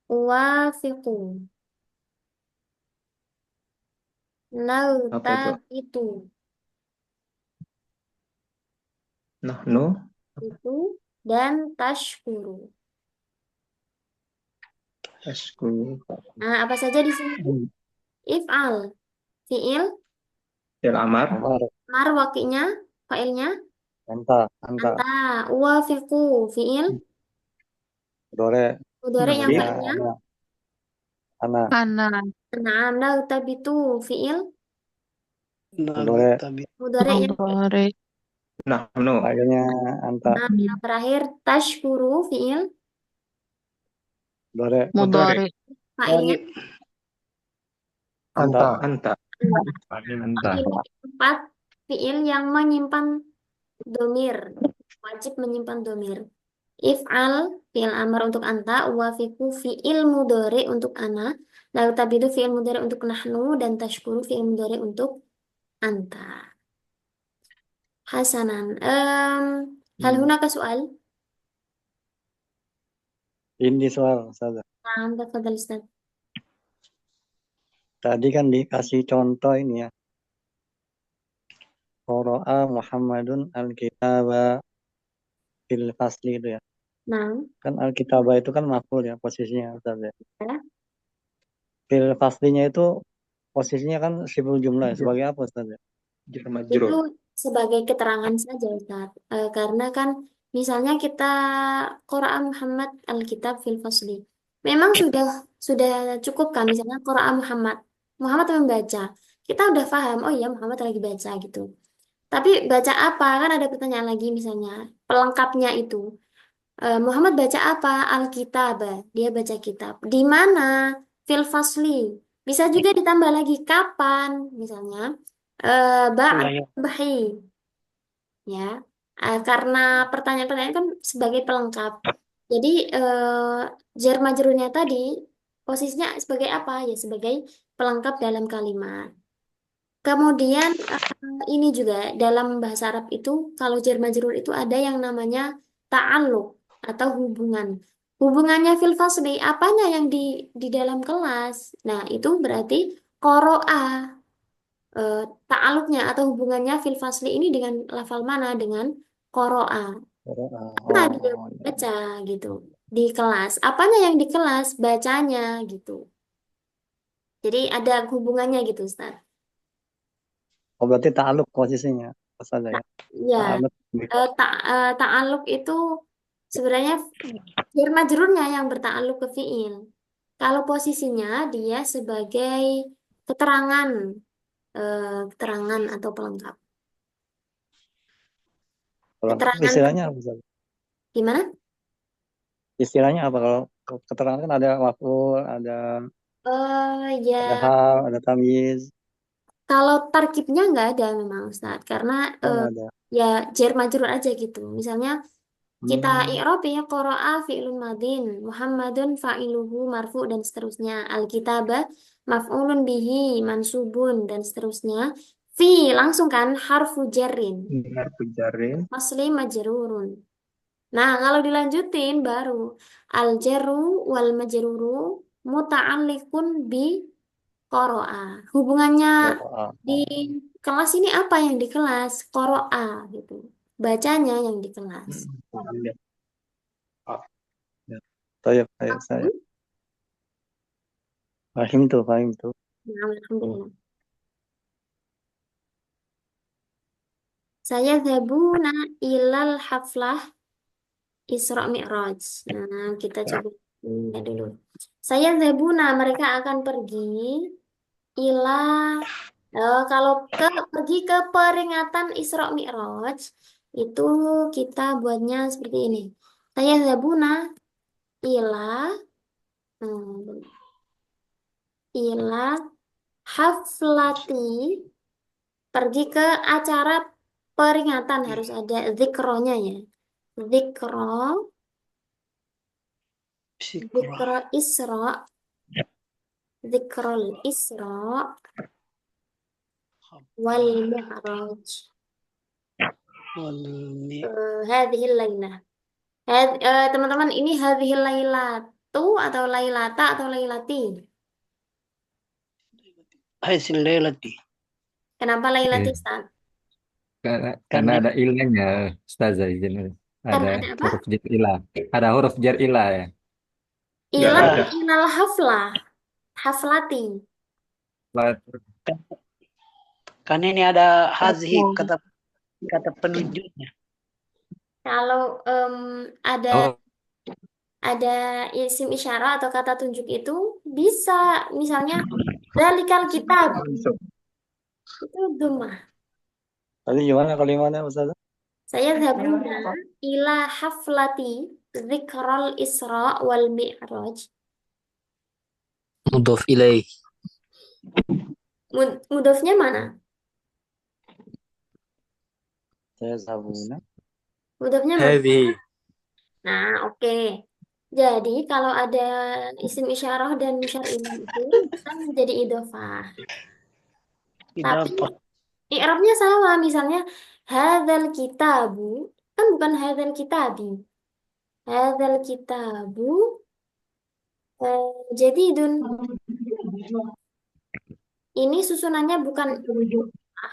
Wafiqu. Apa itu? Nagtabitu. Nahnu. Itu dan tashkuru. Ashkuru. Nah, apa saja di sini? If'al, fi'il, Fil amar. mar wakinya, fa'ilnya, Anta. anta, wafiqu, fi'il, Dore. mudhari yang Iya. fa'ilnya, Anak. Anak. na'am, nagtabitu, fi'il, Mudore. Tapi Mudhari yang Mudhari. Nahnu. Akhirnya anta. yang terakhir tashkuru fiil Mudore. Mudhari. failnya Anta. Anta. Anta. ini empat fiil yang menyimpan domir, wajib menyimpan domir. If'al fiil amar untuk anta, wafiku fiil mudhari untuk ana, lalu tabidu fiil mudhari untuk nahnu, dan tashkuru fiil mudhari untuk anta. Hasanan. Hal hunaka soal? Ini soal saja. Nah, tafadhal Ustaz. Tadi kan dikasih contoh ini ya. Qara'a Muhammadun al-kitaba fil fasli itu ya. Nah, Kan al-kitaba itu kan maf'ul ya posisinya Ustaz ya. ya. Fil faslinya itu posisinya kan siful jumlah ya. Sebagai apa Ustaz ya? Jar Itu majrur. sebagai keterangan saja Ustaz. Karena kan misalnya kita Qara'a Muhammad al-kitab fil fasli. Memang sudah cukup kan misalnya Qara'a Muhammad. Muhammad membaca. Kita udah paham, oh iya Muhammad lagi baca gitu. Tapi baca apa? Kan ada pertanyaan lagi misalnya. Pelengkapnya itu. Muhammad baca apa? Alkitab. Dia baca kitab. Di mana? Fil fasli. Bisa juga ditambah lagi kapan? Misalnya ba'd ya, subhi. Ya. Karena pertanyaan-pertanyaan kan sebagai pelengkap. Jadi jar majrurnya tadi posisinya sebagai apa? Ya sebagai pelengkap dalam kalimat. Kemudian ini juga dalam bahasa Arab itu kalau jar majrur itu ada yang namanya ta'alluq atau hubungan. Hubungannya fil fasli, apanya yang di dalam kelas. Nah, itu berarti qoro'a. Ta'alluqnya atau hubungannya fil fasli ini dengan lafal mana? Dengan qoro'a. Qara'a. Nah, dia Oh, iya. baca gitu di kelas. Apanya yang di kelas? Bacanya gitu. Jadi ada hubungannya gitu, Ustaz. Oh, berarti ta'aluk posisinya. Ustaz ya. Ya, Ta'aluk. ta'aluk itu sebenarnya jar majrurnya yang berta'aluk ke fiil. Kalau posisinya dia sebagai keterangan, keterangan atau pelengkap. Pelengkap Keterangan istilahnya apa Ustaz? gimana? Istilahnya apa kalau keterangan kan ada maf'ul, ada Ya, hal, ada tamyiz. kalau tarkibnya nggak ada memang Ustadz, karena Oh, nggak ada. ya jar majrur aja gitu. Misalnya kita Hmm. i'rab ya qara'a fi'lun madin, Muhammadun fa'iluhu marfu dan seterusnya. Alkitabah maf'ulun bihi mansubun dan seterusnya. Fi langsung kan harfu jarrin, Harfu jarrin. masli majrurun. Nah, kalau dilanjutin baru al jarru wal majruru muta'alliqun bi qara'a. Hubungannya Qara'a. di kelas ini apa yang di kelas? Qara'a gitu. Bacanya yang di kelas. Paham ya. Ah, ya. Saya. Fahim tuh. Nah, alhamdulillah. Saya zabuna ilal haflah Isra Mi'raj. Nah, kita coba lihat dulu. Saya zabuna mereka akan pergi ila kalau pergi ke peringatan Isra Mi'raj itu kita buatnya seperti ini. Saya zabuna ila hmm, ila haflati pergi ke acara peringatan harus ada zikronya ya. Zikro, Sikra. zikro Isra, zikrol Isra wal Mi'raj. Walmi. Hadhil lailah. Teman-teman ini hadhil lailatu atau lailata atau lailati. Hasil lelati. Kenapa lailati, Iya. Ustaz? Karena ada ilahnya, Ustazah izin. Karena Ada ada apa? huruf jar ilah. Ada huruf jar ilah ya. Nggak Ilah ada. ilal haflah. Haflati. Kan ini ada hazhi Oh. kata penunjuknya. Kalau ada Oh, isim isyarah atau kata tunjuk itu bisa misalnya dalikal kitab. Masuk. Itu dhammah. Tadi gimana kalimatnya Ustazah? Saya dhabuna ila haflati dzikral Isra wal Mi'raj. Mudhof ilaih. Mudhofnya mana? Saya sabuna. Mudhofnya mana? Hadhihi. Nah, oke. Jadi kalau ada isim isyarah dan musyar ilaih itu kan menjadi idhofah. Tidak Tapi apa. i'rabnya sama, misalnya hadzal kitabu kan bukan hadzal kitabi. Hadzal kitabu jadi dun ini susunannya bukan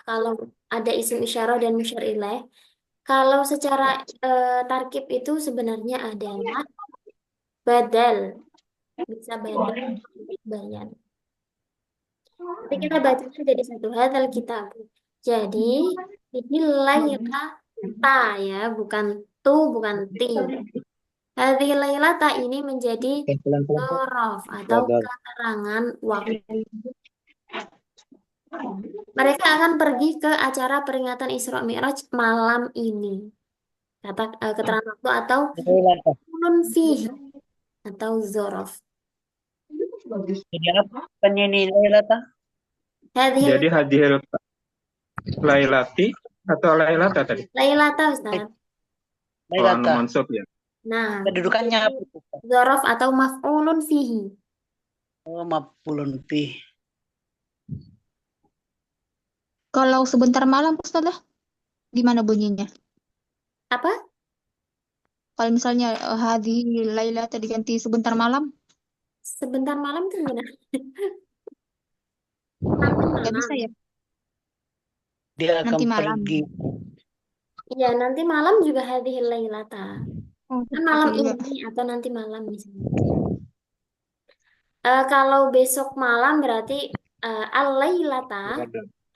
kalau ada isim isyarah dan musyar ilaih. Kalau secara tarkib itu sebenarnya adalah badal, bisa badal, bayan. Tapi kita bacanya jadi satu hadzal kitabu. Jadi ini layla ta ya, bukan tu, bukan ti. Hadhihi laylata ini menjadi dzaraf atau Badal. keterangan waktu. Mereka akan pergi ke acara peringatan Isra Mi'raj malam ini. Keterangan waktu atau ulun fihi atau dzaraf. Jadi apa penyanyi Lailata? Hadhihi Jadi hadir Lailati atau Lailata tadi? laylata Ustaz. Oh, anu Lailata. mansub ya. Nah, Kedudukannya apa? dzaraf atau maf'ulun fihi. Oh, maf'ulun bih. Kalau sebentar malam, Ustazah, gimana bunyinya? Apa? Kalau misalnya hadi Laila tadi ganti sebentar malam, Sebentar malam itu gimana? nggak bisa ya? Dia akan Nanti malam. pergi. Iya, nanti malam juga hadhihi laylata. Oh, Kan malam juga. ini atau nanti malam misalnya. Kalau besok malam berarti al-laylata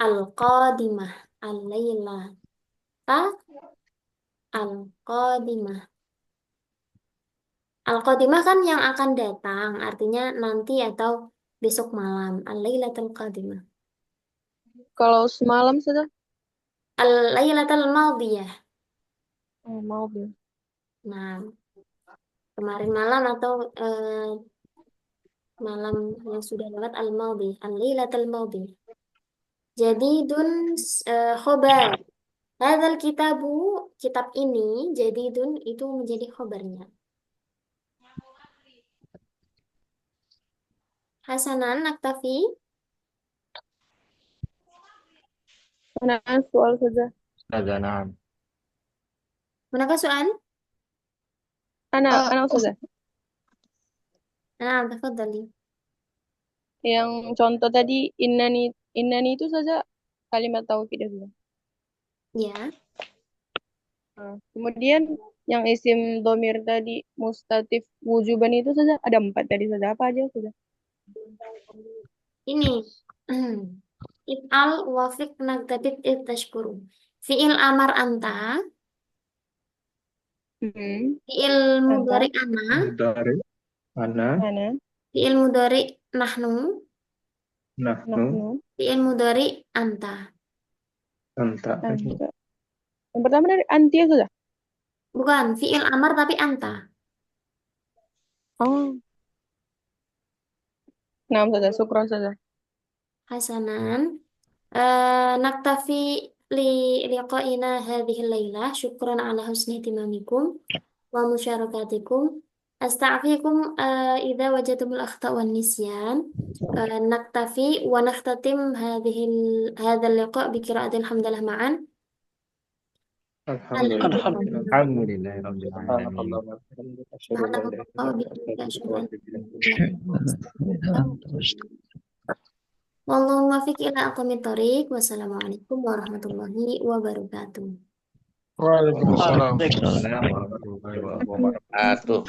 al-qadimah. Al-laylata al-qadimah. Al-qadimah kan yang akan datang, artinya nanti atau besok malam. Al-laylatul qadimah. Kalau semalam sudah Al-laylatul madiyah. mau belum? Nah, kemarin malam atau malam yang sudah lewat al-madhi, al-laylatul madhi. Jadi dun khobar. Hadzal kitabu, kitab ini jadi dun itu menjadi khobarnya. Hasanan naktafi. Mana soal saja. Ustazah, na'am. Manakah soal? Anak saja. Nah, tafadhali. Yang contoh tadi innani itu saja kalimat taukid ya sudah. Ya. Nah, kemudian yang isim domir tadi mustatif wujuban itu saja ada 4 tadi saja apa aja sudah. Ini. If'al wafiq nagtabit tashkuru. Fi'il amar anta. Fi'il mudhari ana. Dari mana? Mana? Fi'il mudhari nahnu. Nahnu. Fi'il mudhari anta. Anta. Anta. Yang pertama dari anti ya sudah. Bukan, fi'il amar tapi anta. Oh. Nah, saja, syukran saja. Hasanan. Naktafi li liqa'ina hadhihi laylah. Syukran ala husni ihtimamikum wa musyarakatikum. Asta'fikum idza wajadtumul akhta wan nisyan. Naktafi wa nakhtatim hadzal liqa' bi qira'atil hamdalah ma'an. Alhamdulillah. Alhamdulillah rabbil alamin. Wallahu muwaffiq ila aqwamit thoriq. Wassalamualaikum warahmatullahi wabarakatuh. Waalaikumsalam. Assalamualaikum warahmatullahi wabarakatuh.